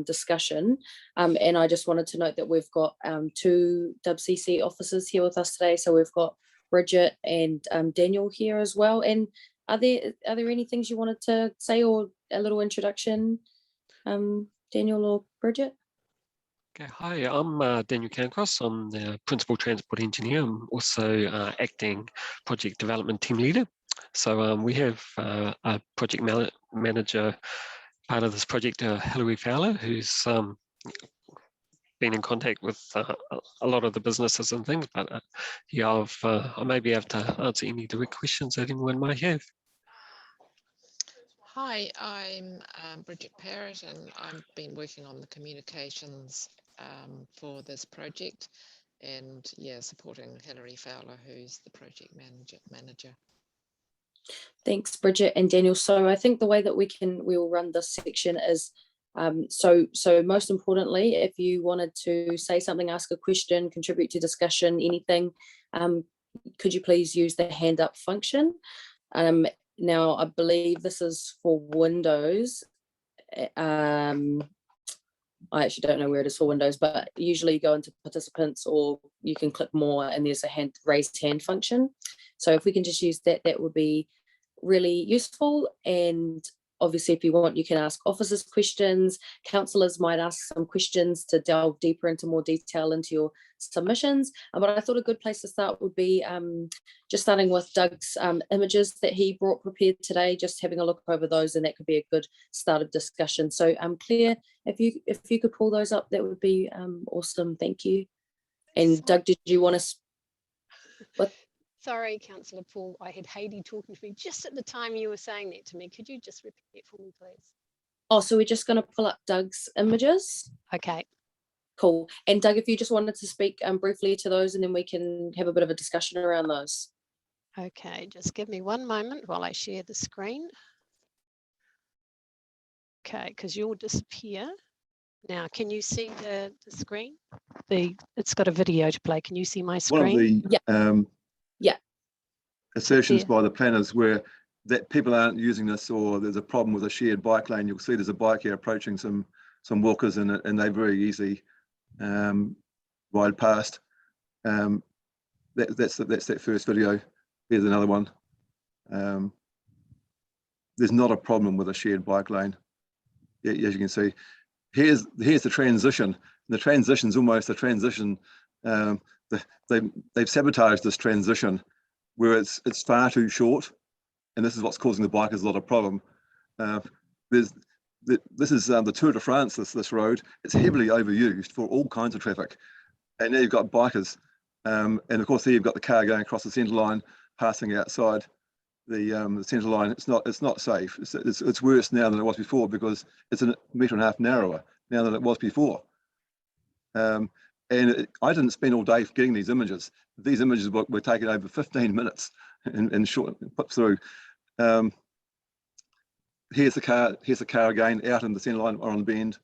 discussion, and I just wanted to note that we've got two WCC officers here with us today. So we've got Bridget and Daniel here as well. And are there any things you wanted to say, or a little introduction, Daniel or Bridget? Okay, hi, I'm Daniel Cancross. I'm the Principal Transport Engineer. I'm also Acting Project Development Team Leader. So we have a project manager, part of this project, Hilary Fowler, who's been in contact with a lot of the businesses and things, but yeah, I may be able to answer any direct questions that anyone might have. Hi, I'm Bridget Parrott, and I've been working on the communications for this project, and yeah, supporting Hilary Fowler, who's the project manager. Thanks, Bridget and Daniel. So I think the way that we will run this section is, so most importantly, if you wanted to say something, ask a question, contribute to discussion, anything, could you please use the hand up function? Now, I believe this is for Windows, I actually don't know where it is for Windows, but usually you go into participants or you can click more and there's a raised hand function. So if we can just use that, that would be really useful. And obviously, if you want, you can ask officers questions. Councillors might ask some questions to delve deeper into more detail into your submissions. But I thought a good place to start would be just starting with Doug's images that he brought prepared today, just having a look over those, and that could be a good start of discussion. So Claire, if you could pull those up, that would be awesome. Thank you. And Doug, did you want to? What? Sorry, Councillor Paul, I had Heidi talking to me just at the time you were saying that to me. Could you just repeat it for me, please? Oh, so we're just going to pull up Doug's images. Okay. Cool. And Doug, if you just wanted to speak briefly to those, and then we can have a bit of a discussion around those. Okay, just give me one moment while I share the screen. Okay, because you'll disappear. Now, can you see the screen? It's got a video to play. Can you see my screen? One of the assertions by the planners were that people aren't using this, or there's a problem with a shared bike lane. You'll see there's a bike here approaching some walkers, and they very easily ride past. That's that first video. Here's another one. There's not a problem with a shared bike lane. As you can see, here's the transition. The transition's almost a transition. They've sabotaged this transition, where it's far too short, and this is what's causing the bikers a lot of problem. This is the Tour de France. This road, it's heavily overused for all kinds of traffic, and now you've got bikers, and of course there you've got the car going across the centre line, passing outside the centre line. It's not safe. It's worse now than it was before, because it's a metre and a half narrower now than it was before. And I didn't spend all day getting these images. These images were taken over 15 minutes and short put through. Here's the car again out in the centre line or on the bend.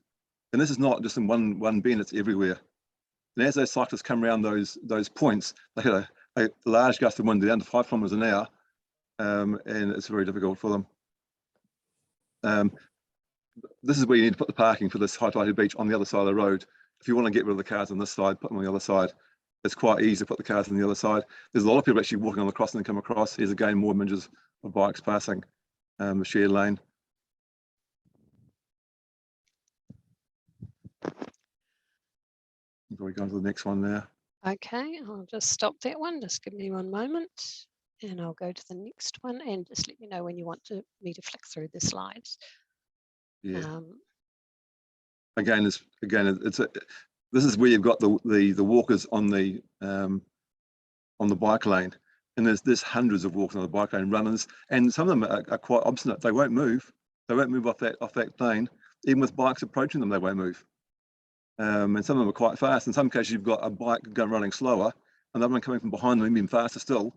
And this is not just in one bend, it's everywhere. And as those cyclists come around those points, they had a large gust of wind down to 5 kilometres an hour, and it's very difficult for them. This is where you need to put the parking for this high tide beach on the other side of the road. If you want to get rid of the cars on this side, put them on the other side. It's quite easy to put the cars on the other side. There's a lot of people actually walking on the crossing and come across. Here's again more images of bikes passing the shared lane. We go on to the next one now. Okay, I'll just stop that one. Just give me one moment, and I'll go to the next one, and just let me know when you want me to flick through the slides. Yeah. This is where you've got the walkers on the bike lane, and there's hundreds of walkers on the bike lane, runners, and some of them are quite obstinate. They won't move. They won't move off that lane. Even with bikes approaching them, they won't move. And some of them are quite fast. In some cases, you've got a bike running slower, another one coming from behind them, even faster still,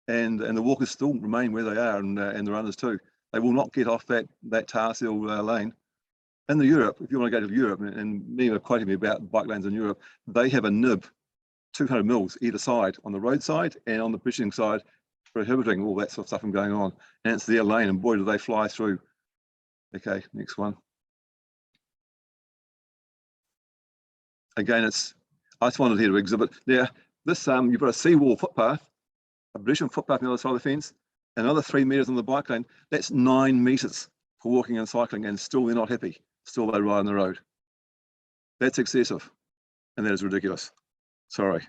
and the walkers still remain where they are, and the runners too. They will not get off that tar seal lane. In Europe, if you want to go to Europe, and many are quoting me about bike lanes in Europe, they have a nib, 200 mils either side, on the road side and on the pedestrian side, prohibiting all that sort of stuff from going on. And it's their lane, and boy, do they fly through. Okay, next one. Again, I just wanted here to exhibit. Now, this you've got a seawall footpath, a pedestrian footpath on the other side of the fence, another 3 metres on the bike lane. That's 9 metres for walking and cycling, and still they're not happy. Still they ride on the road. That's excessive, and that is ridiculous. Sorry.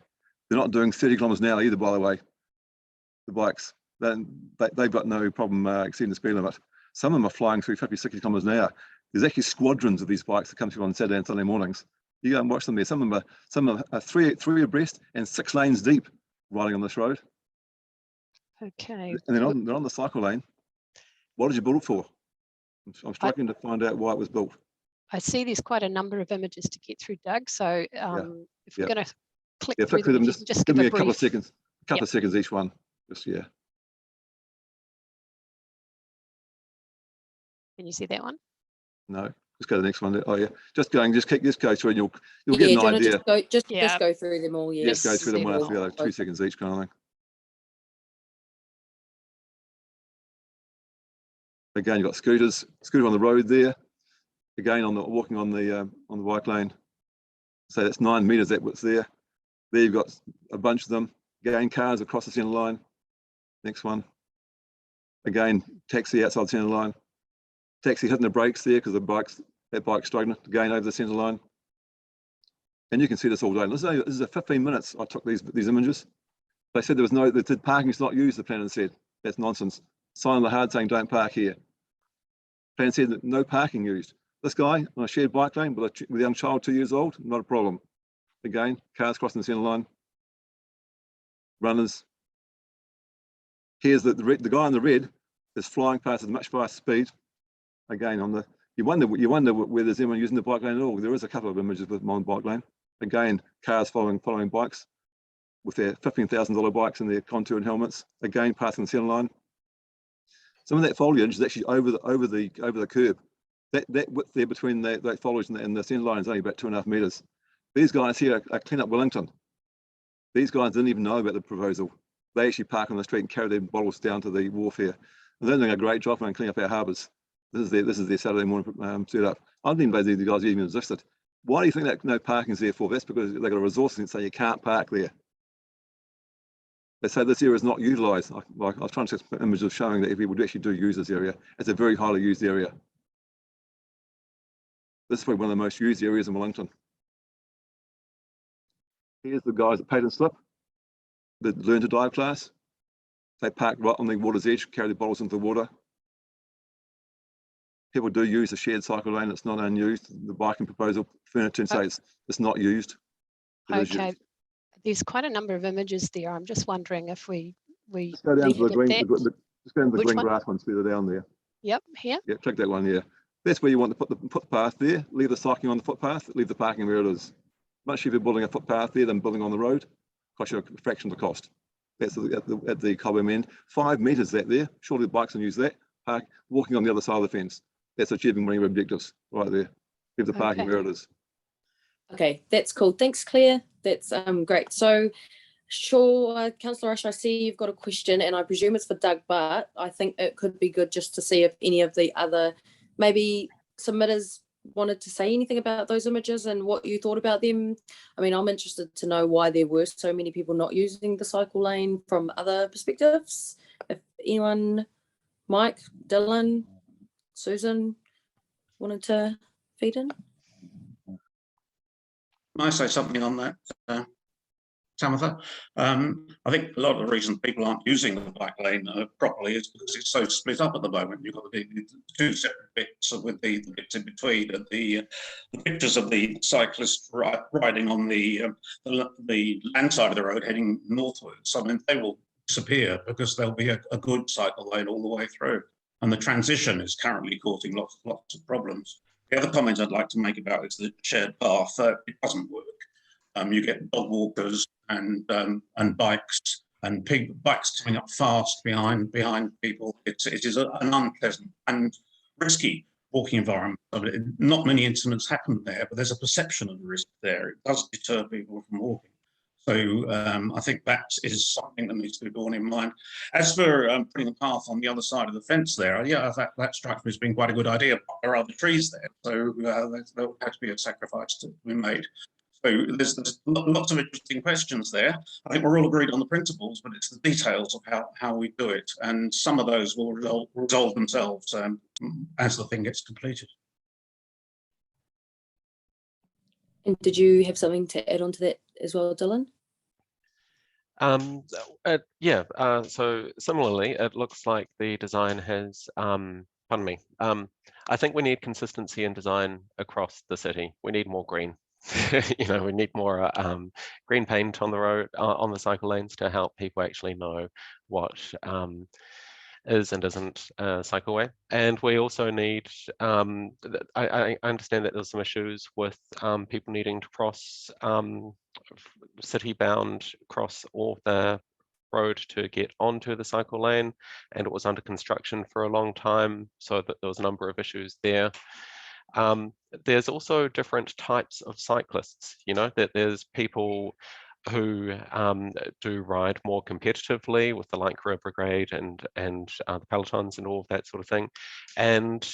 They're not doing 30 kilometres an hour either, by the way. The bikes, they've got no problem exceeding the speed limit. Some of them are flying through 50, 60 kilometres an hour. There's actually squadrons of these bikes that come through on Saturday and Sunday mornings. You go and watch them there. Some of them are three abreast and 6 lanes deep riding on this road. Okay. And they're on the cycle lane. What did you build it for? I'm struggling to find out why it was built. I see there's quite a number of images to get through, Doug. So if we're going to click through them, just give me a brief. couple of seconds. A couple of seconds each one. Can you see that one? No. Just go to the next one. Oh yeah, just go through, and you'll get an idea. Just go through them all. Just go through them one after the other, 2 seconds each, kind of thing. Again, you've got scooter on the road there. Again, walking on the bike lane. So that's 9 meters, that what's there. There you've got a bunch of them. Again, cars across the centre line. Next one. Again, taxi outside the centre line. Taxi hitting the brakes there because that bike's struggling to gain over the centre line. And you can see this all day. This is a 15 minutes I took these images. They said the parking's not used, the planner said. That's nonsense. Sign on the hard saying don't park here. Planner said that no parking used. This guy on a shared bike lane with a young child 2 years old, not a problem. Again, cars crossing the centre line. Runners. Here's the guy in the red is flying past at much faster speed. Again, you wonder where there's anyone using the bike lane at all. There is a couple of images with on bike lane. Again, cars following bikes with their $15,000 bikes and their contoured helmets. Again, passing the centre line. Some of that foliage is actually over the curb. That width there between that foliage and the centre line is only about 2.5 meters. These guys here are Clean Up Wellington. These guys didn't even know about the proposal. They actually park on the street and carry their bottles down to the wharf here. And they're doing a great job on cleaning up our harbours. This is their Saturday morning set up. I didn't even believe the guys even existed. Why do you think that no parking is there for? That's because they've got a resource and say you can't park there. They say this area is not utilised. I was trying to take some images showing that people actually do use this area. It's a very highly used area. This is probably one of the most used areas in Wellington. Here's the guys at Paid and Slip, the Learn to Dive class. They park right on the water's edge, carry the bottles into the water. People do use the shared cycle lane. It's not unused. The biking proposal furniture says it's not used. Okay, there's quite a number of images there. I'm just wondering if we just go down to the green, just go down to the green grass ones further down there. Yep, here. Yeah, click that one. Yeah, that's where you want to put the footpath there. Leave the cycling on the footpath. Leave the parking where it is. Much cheaper building a footpath there than building on the road. Cost you a fraction of the cost. That's at the cobham end. 5 meters that there. Surely the bikes can use that. Park walking on the other side of the fence. That's achieving one of your objectives right there. Leave the parking where it is. Okay, that's cool. Thanks, Claire. That's great. So, sure, Councillor Rush, I see you've got a question, and I presume it's for Doug, but I think it could be good just to see if any of the other maybe submitters wanted to say anything about those images and what you thought about them. I mean, I'm interested to know why there were so many people not using the cycle lane from other perspectives. If anyone, Mike, Dylan, Susan, wanted to feed in. Can I say something on that, Tamitha? I think a lot of the reason people aren't using the bike lane properly is because it's so split up at the moment. You've got the two separate bits with the bits in between, and the pictures of the cyclist riding on the land side of the road heading northwards. I mean, they will disappear because there'll be a good cycle lane all the way through. And the transition is currently causing lots of problems. The other comment I'd like to make about is the shared path. It doesn't work. You get dog walkers and bikes and bikes coming up fast behind people. It is an unpleasant and risky walking environment. I mean, not many incidents happen there, but there's a perception of the risk there. It does deter people from walking. So I think that is something that needs to be borne in mind. As for putting a path on the other side of the fence there, yeah, that strikes me as being quite a good idea. But there are other trees there, so there will have to be a sacrifice to be made. So there's lots of interesting questions there. I think we're all agreed on the principles, but it's the details of how we do it. And some of those will resolve themselves as the thing gets completed. And did you have something to add on to that as well, Dylan? So similarly, it looks like the design has, pardon me, I think we need consistency in design across the city. We need more green. We need more green paint on the road, on the cycle lanes to help people actually know what is and isn't a cycleway. And we also need, I understand that there's some issues with people needing to cross city-bound cross all the road to get onto the cycle lane, and it was under construction for a long time, so that there was a number of issues there. There's also different types of cyclists, that there's people who do ride more competitively with the Light Career Brigade and the pelotons and all of that sort of thing. And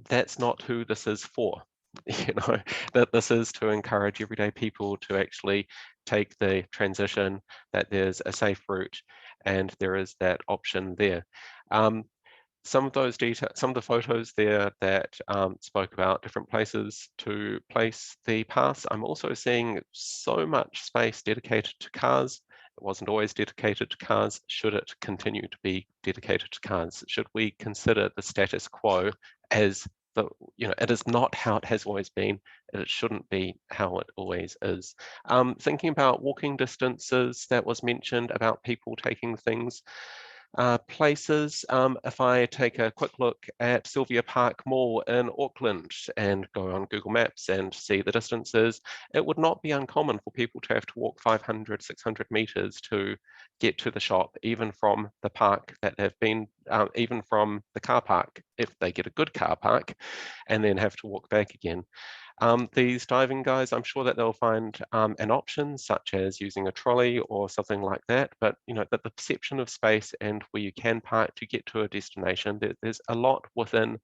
that's not who this is for. You know, that this is to encourage everyday people to actually take the transition, that there's a safe route and there is that option there. Some of those details, some of the photos there that spoke about different places to place the paths, I'm also seeing so much space dedicated to cars. It wasn't always dedicated to cars. Should it continue to be dedicated to cars? Should we consider the status quo as the, you know, it is not how it has always been, and it shouldn't be how it always is. Thinking about walking distances that was mentioned about people taking things places. If I take a quick look at Sylvia Park Mall in Auckland and go on Google Maps and see the distances, it would not be uncommon for people to have to walk 500, 600 meters to get to the shop, even from the park that they've been, even from the car park, if they get a good car park, and then have to walk back again. These diving guys, I'm sure that they'll find an option such as using a trolley or something like that, but you know, that the perception of space and where you can park to get to a destination, there's a lot within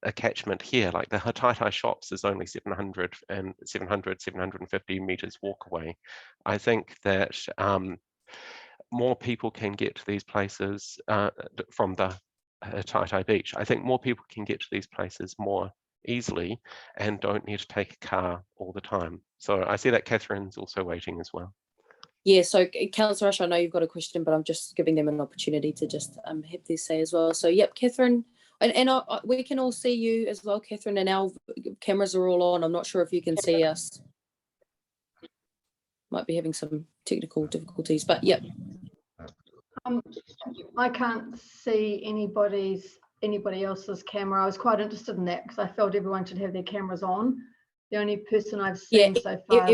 a catchment here. Like the Hataitai shops is only 750 meters walk away. I think that more people can get to these places from the Hataitai beach. I think more people can get to these places more easily and don't need to take a car all the time. So I see that Catherine's also waiting as well. Yeah, so Councillor Rush, I know you've got a question, but I'm just giving them an opportunity to just have their say as well. So yep, Catherine, and we can all see you as well, Catherine, and our cameras are all on. I'm not sure if you can see us. Might be having some technical difficulties, but yep. I can't see anybody else's camera. I was quite interested in that because I felt everyone should have their cameras on. The only person I've seen so far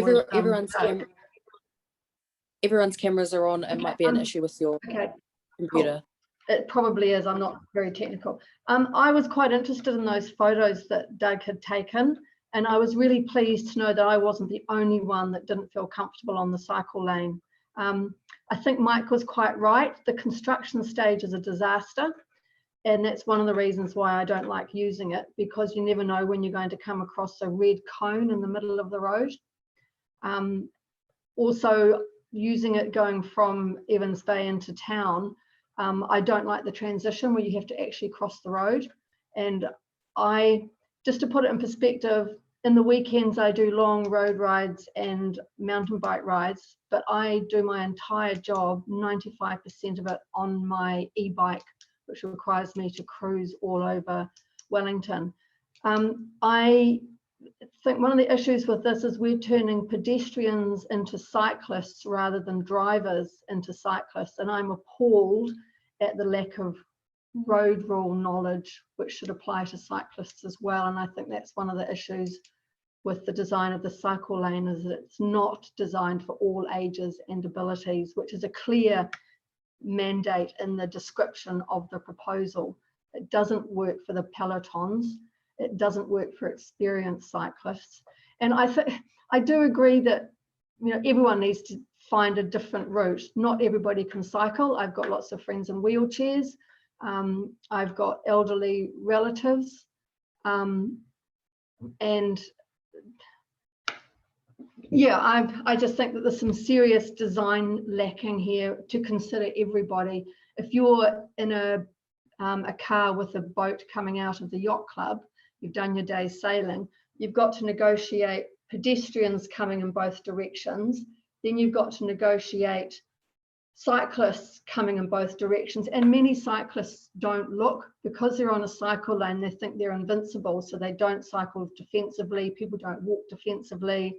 everyone's cameras are on. It might be an issue with your computer. Cool. It probably is. I'm not very technical. I was quite interested in those photos that Doug had taken, and I was really pleased to know that I wasn't the only one that didn't feel comfortable on the cycle lane. I think Mike was quite right. The construction stage is a disaster. And that's one of the reasons why I don't like using it, because you never know when you're going to come across a red cone in the middle of the road. Also, using it going from Evans Bay into town, I don't like the transition where you have to actually cross the road. And just to put it in perspective, in the weekends I do long road rides and mountain bike rides, but I do my entire job, 95% of it, on my e-bike, which requires me to cruise all over Wellington. I think one of the issues with this is we're turning pedestrians into cyclists rather than drivers into cyclists, and I'm appalled at the lack of road rule knowledge, which should apply to cyclists as well. And I think that's one of the issues with the design of the cycle lane, is that it's not designed for all ages and abilities, which is a clear mandate in the description of the proposal. It doesn't work for the pelotons. It doesn't work for experienced cyclists. And I do agree that, you know, everyone needs to find a different route. Not everybody can cycle. I've got lots of friends in wheelchairs. I've got elderly relatives, and yeah, I just think that there's some serious design lacking here to consider everybody. If you're in a car with a boat coming out of the yacht club, you've done your day's sailing, you've got to negotiate pedestrians coming in both directions, then you've got to negotiate cyclists coming in both directions, and many cyclists don't look, because they're on a cycle lane, they think they're invincible, so they don't cycle defensively, people don't walk defensively,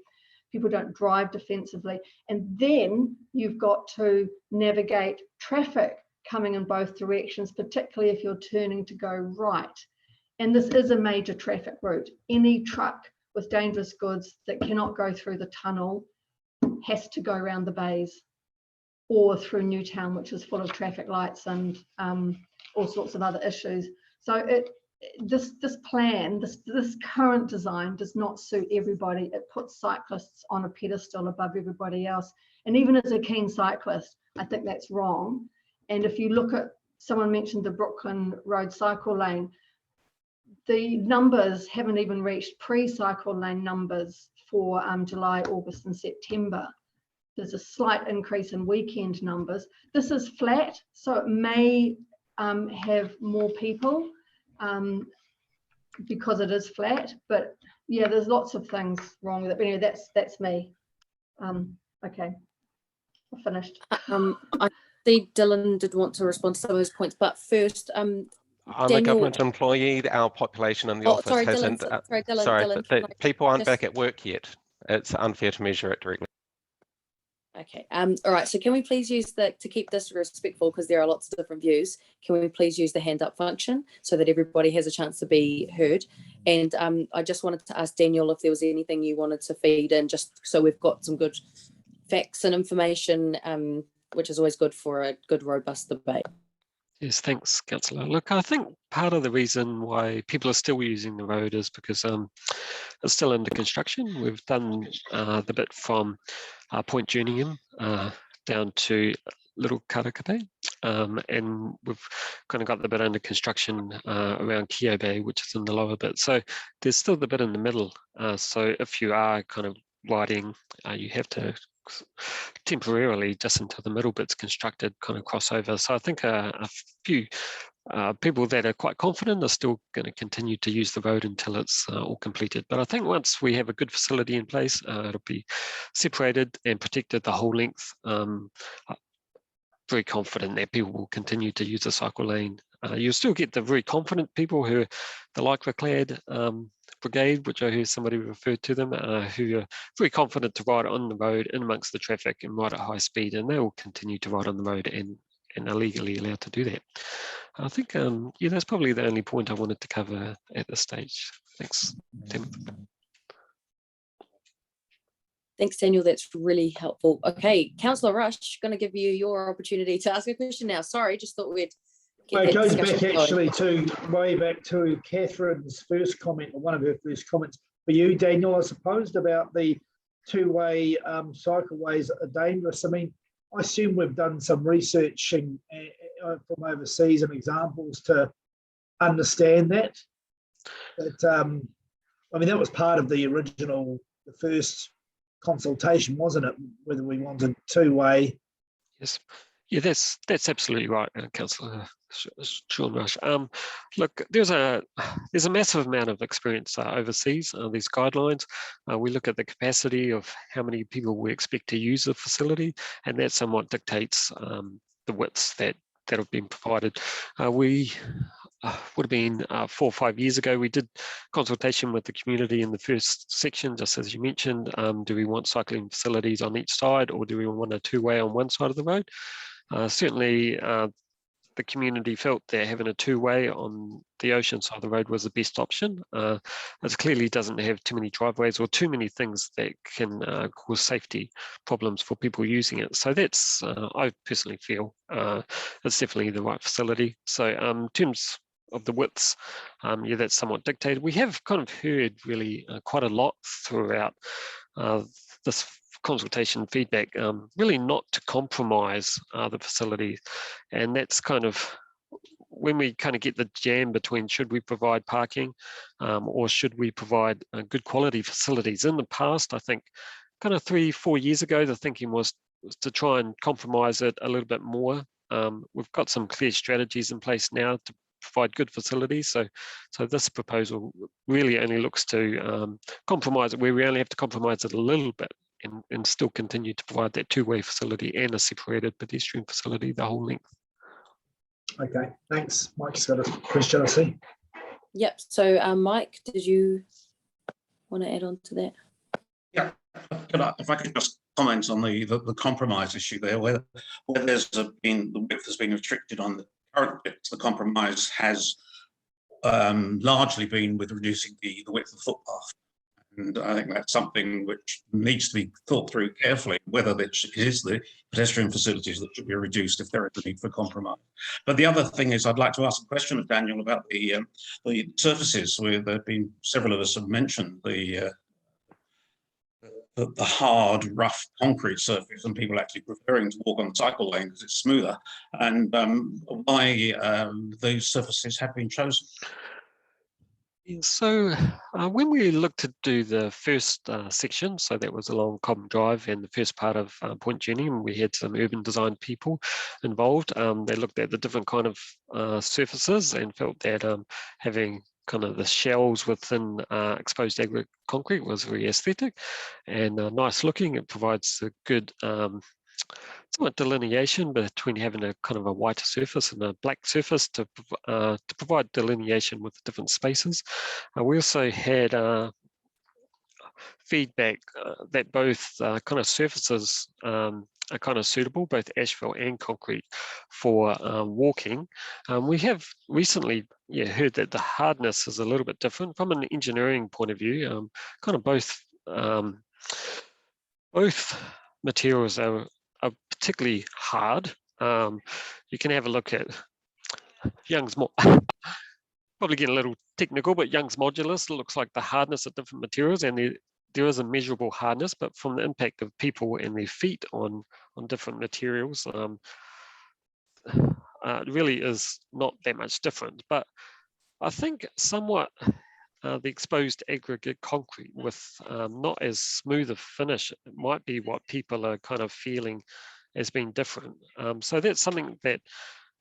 people don't drive defensively. And then you've got to navigate traffic coming in both directions, particularly if you're turning to go right. And this is a major traffic route. Any truck with dangerous goods that cannot go through the tunnel has to go around the bays or through Newtown, which is full of traffic lights and all sorts of other issues. So this current design does not suit everybody. It puts cyclists on a pedestal above everybody else. And even as a keen cyclist, I think that's wrong. And if you look at, someone mentioned the Brooklyn Road cycle lane, the numbers haven't even reached pre-cycle lane numbers for July, August and September. There's a slight increase in weekend numbers. This is flat, so it may have more people because it is flat, but yeah, there's lots of things wrong with it. But anyway, that's me. Okay, I've finished. I see Dylan did want to respond to some of those points, but first, I'm Daniel, a government employee. Our population in the office sorry, hasn't. Dylan, sorry, Dylan, but the people aren't just... back at work yet. It's unfair to measure it directly. Okay. All right. So can we please use to keep this respectful, because there are lots of different views, can we please use the hand up function so that everybody has a chance to be heard? And I just wanted to ask Daniel if there was anything you wanted to feed in, just so we've got some good facts and information, which is always good for a good, robust debate. Yes, thanks, Councillor. Look, I think part of the reason why people are still using the road is because it's still under construction. We've done the bit from Point Jerningham down to Little Karakate, and we've kind of got the bit under construction around Kio Bay, which is in the lower bit. So there's still the bit in the middle. So if you are kind of riding, you have to temporarily, just until the middle bit's constructed, kind of cross over. So I think a few people that are quite confident are still going to continue to use the road until it's all completed. But I think once we have a good facility in place, it'll be separated and protected the whole length. Very confident that people will continue to use the cycle lane. You'll still get the very confident people who are the lycra clad brigade, which I heard somebody referred to them, who are very confident to ride on the road in amongst the traffic and ride at high speed, and they will continue to ride on the road and are legally allowed to do that. I think, yeah, that's probably the only point I wanted to cover at this stage. Thanks, Tim. Thanks, Daniel. That's really helpful. Okay, Councillor Rush, going to give you your opportunity to ask a question now. Sorry, just thought we'd get it that goes back going. actually to way back to Catherine's first comment, or one of her first comments for you, Daniel, I suppose, about the two-way cycleways are dangerous. I mean, I assume we've done some research from overseas and examples to understand that. But I mean, that was part of the original, the first consultation, wasn't it? Whether we wanted two-way. Yes, yeah, that's absolutely right, Councillor Sean Rush. Look, there's a massive amount of experience overseas. These guidelines, we look at the capacity of how many people we expect to use the facility, and that somewhat dictates the widths that have been provided. We would have been 4 or 5 years ago, we did consultation with the community in the first section, just as you mentioned. Do we want cycling facilities on each side, or do we want a two-way on one side of the road? Certainly, the community felt that having a two-way on the ocean side of the road was the best option. It clearly doesn't have too many driveways or too many things that can cause safety problems for people using it. So that's, I personally feel, it's definitely the right facility. So in terms of the widths, yeah, that's somewhat dictated. We have kind of heard really quite a lot throughout this consultation feedback, really not to compromise the facilities. And that's kind of when we kind of get the jam between should we provide parking or should we provide good quality facilities. In the past, I think kind of 3-4 years ago, the thinking was to try and compromise it a little bit more. We've got some clear strategies in place now to provide good facilities. So this proposal really only looks to compromise it where we only have to compromise it a little bit and still continue to provide that two-way facility and a separated pedestrian facility the whole length. Okay, thanks. Mike's got a question, I see. Yep. So Mike, did you want to add on to that? Yeah, if I could just comment on the compromise issue there, where there's been the width has been restricted on the current bits. The compromise has largely been with reducing the width of the footpath. And I think that's something which needs to be thought through carefully, whether it is the pedestrian facilities that should be reduced if there is a need for compromise. But the other thing is, I'd like to ask a question of Daniel about the surfaces, where there have been several of us have mentioned the hard, rough concrete surface, and people actually preferring to walk on the cycle lane because it's smoother, and why those surfaces have been chosen. Yeah, so when we looked to do the first section, so that was along Cobham Drive and the first part of Point Journey, and we had some urban design people involved. They looked at the different kind of surfaces and felt that having kind of the shells within exposed aggregate concrete was very aesthetic and nice looking. It provides a good somewhat delineation between having a kind of a whiter surface and a black surface to provide delineation with the different spaces. We also had feedback that both kind of surfaces are kind of suitable, both asphalt and concrete, for walking. We have recently heard that the hardness is a little bit different from an engineering point of view. Kind of both materials are particularly hard. You can have a look at Young's probably getting a little technical, but Young's modulus looks like the hardness of different materials, and there is a measurable hardness, but from the impact of people and their feet on different materials, it really is not that much different. But I think somewhat the exposed aggregate concrete with not as smooth a finish, it might be what people are kind of feeling as being different. So that's something that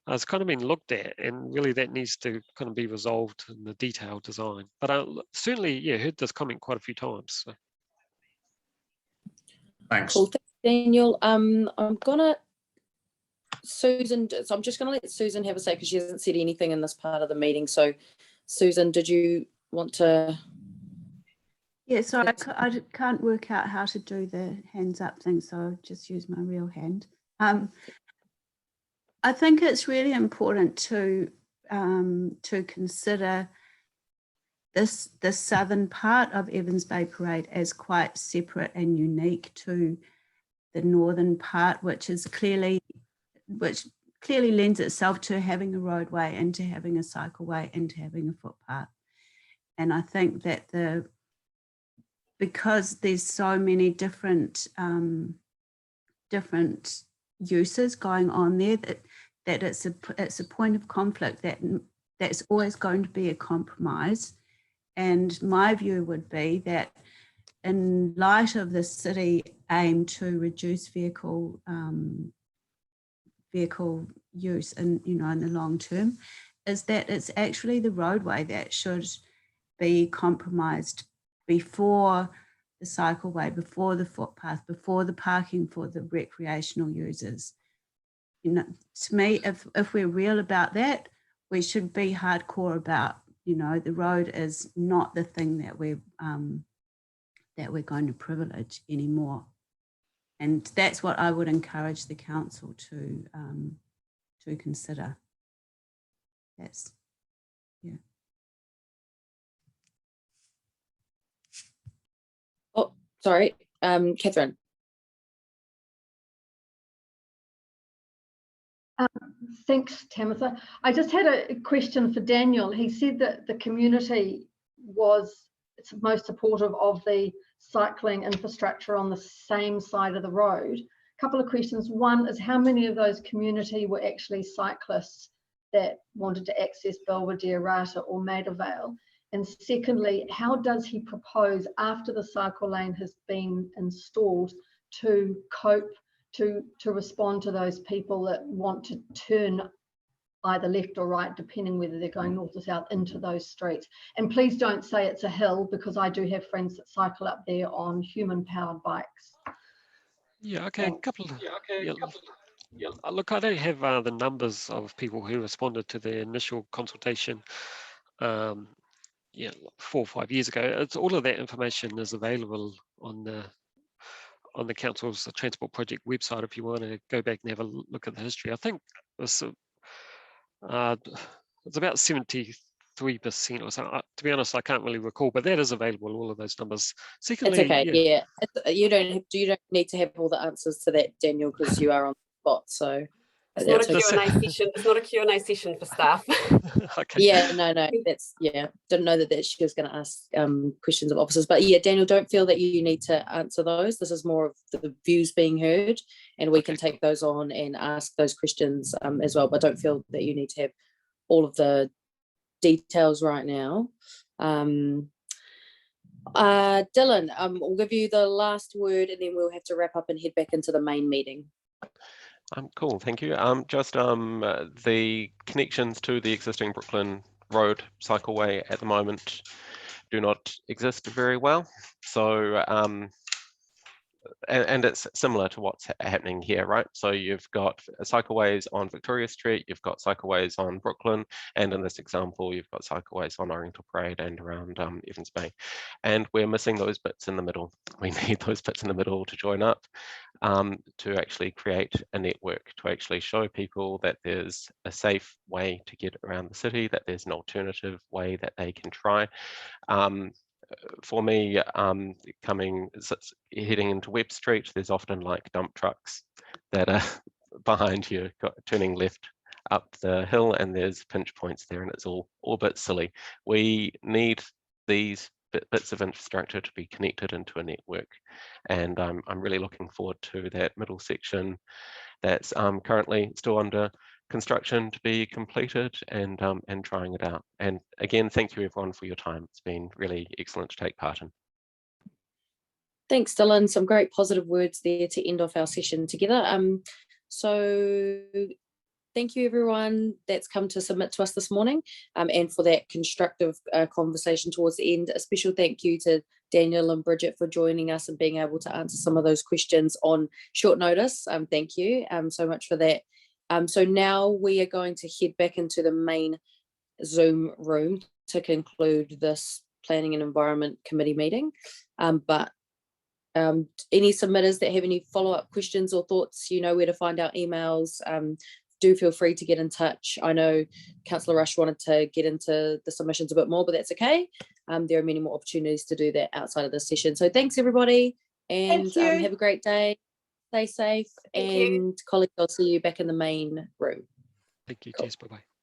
has kind of been looked at, and really that needs to kind of be resolved in the detailed design. But I certainly, heard this comment quite a few times. So. Thanks. Cool, thanks, Daniel. Susan, so I'm just gonna let Susan have a say because she hasn't said anything in this part of the meeting. So Susan, did you want to? Yeah, so I can't work out how to do the hands up thing, so I'll just use my real hand. I think it's really important to consider the southern part of Evans Bay Parade as quite separate and unique to the northern part, which clearly lends itself to having a roadway and to having a cycleway and to having a footpath. And I think that because there's so many different uses going on there, that it's a point of conflict that's always going to be a compromise. And my view would be that in light of the city aim to reduce vehicle use in the long term, is that it's actually the roadway that should be compromised before the cycleway, before the footpath, before the parking for the recreational users. To me, if we're real about that, we should be hardcore about, the road is not the thing that we're going to privilege anymore. And that's what I would encourage the council to consider. Oh, sorry, Catherine. Thanks, Tamitha. I just had a question for Daniel. He said that the community was most supportive of the cycling infrastructure on the same side of the road. A couple of questions. One is, how many of those community were actually cyclists that wanted to access Belvedere, Rata or Maida Vale? And secondly, how does he propose, after the cycle lane has been installed, to cope, to respond to those people that want to turn either left or right, depending whether they're going north or south, into those streets? And please don't say it's a hill, because I do have friends that cycle up there on human-powered bikes. Yeah, okay, Look, I don't have the numbers of people who responded to the initial consultation 4 or 5 years ago. It's all of that information is available on the council's transport project website if you want to go back and have a look at the history. I think it's about 73% or something. To be honest, I can't really recall, but that is available, all of those numbers. Secondly, it's okay. You don't need to have all the answers to that, Daniel, because you are on the spot. So it's not a Q&A session. It's not a Q&A session for staff. Okay. Yeah, no, that's didn't know that she was going to ask questions of officers, but Daniel, don't feel that you need to answer those. This is more of the views being heard, and we can take those on and ask those questions as well. But don't feel that you need to have all of the details right now. Dylan, we'll give you the last word and then we'll have to wrap up and head back into the main meeting. Cool, thank you. Just the connections to the existing Brooklyn Road cycleway at the moment do not exist very well. So, and it's similar to what's happening here, right? So you've got cycleways on Victoria Street, you've got cycleways on Brooklyn, and in this example, you've got cycleways on Oriental Parade and around Evans Bay. And we're missing those bits in the middle. We need those bits in the middle to join up to actually create a network, to actually show people that there's a safe way to get around the city, that there's an alternative way that they can try. For me, heading into Webb Street, there's often like dump trucks that are behind you, turning left up the hill, and there's pinch points there, and it's all a bit silly. We need these bits of infrastructure to be connected into a network, and I'm really looking forward to that middle section that's currently still under construction to be completed, and trying it out. And again, thank you everyone for your time. It's been really excellent to take part in. Thanks, Dylan. Some great positive words there to end off our session together. So thank you everyone that's come to submit to us this morning, and for that constructive conversation towards the end. A special thank you to Daniel and Bridget for joining us and being able to answer some of those questions on short notice. Thank you so much for that. So now we are going to head back into the main Zoom room to conclude this Planning and Environment Committee meeting. But any submitters that have any follow-up questions or thoughts, you know where to find our emails. Do feel free to get in touch. I know Councillor Rush wanted to get into the submissions a bit more, but that's okay. There are many more opportunities to do that outside of this session. So thanks everybody, and have a great day. Stay safe, and colleagues, I'll see you back in the main room. Thank you. Cheers. Bye-bye.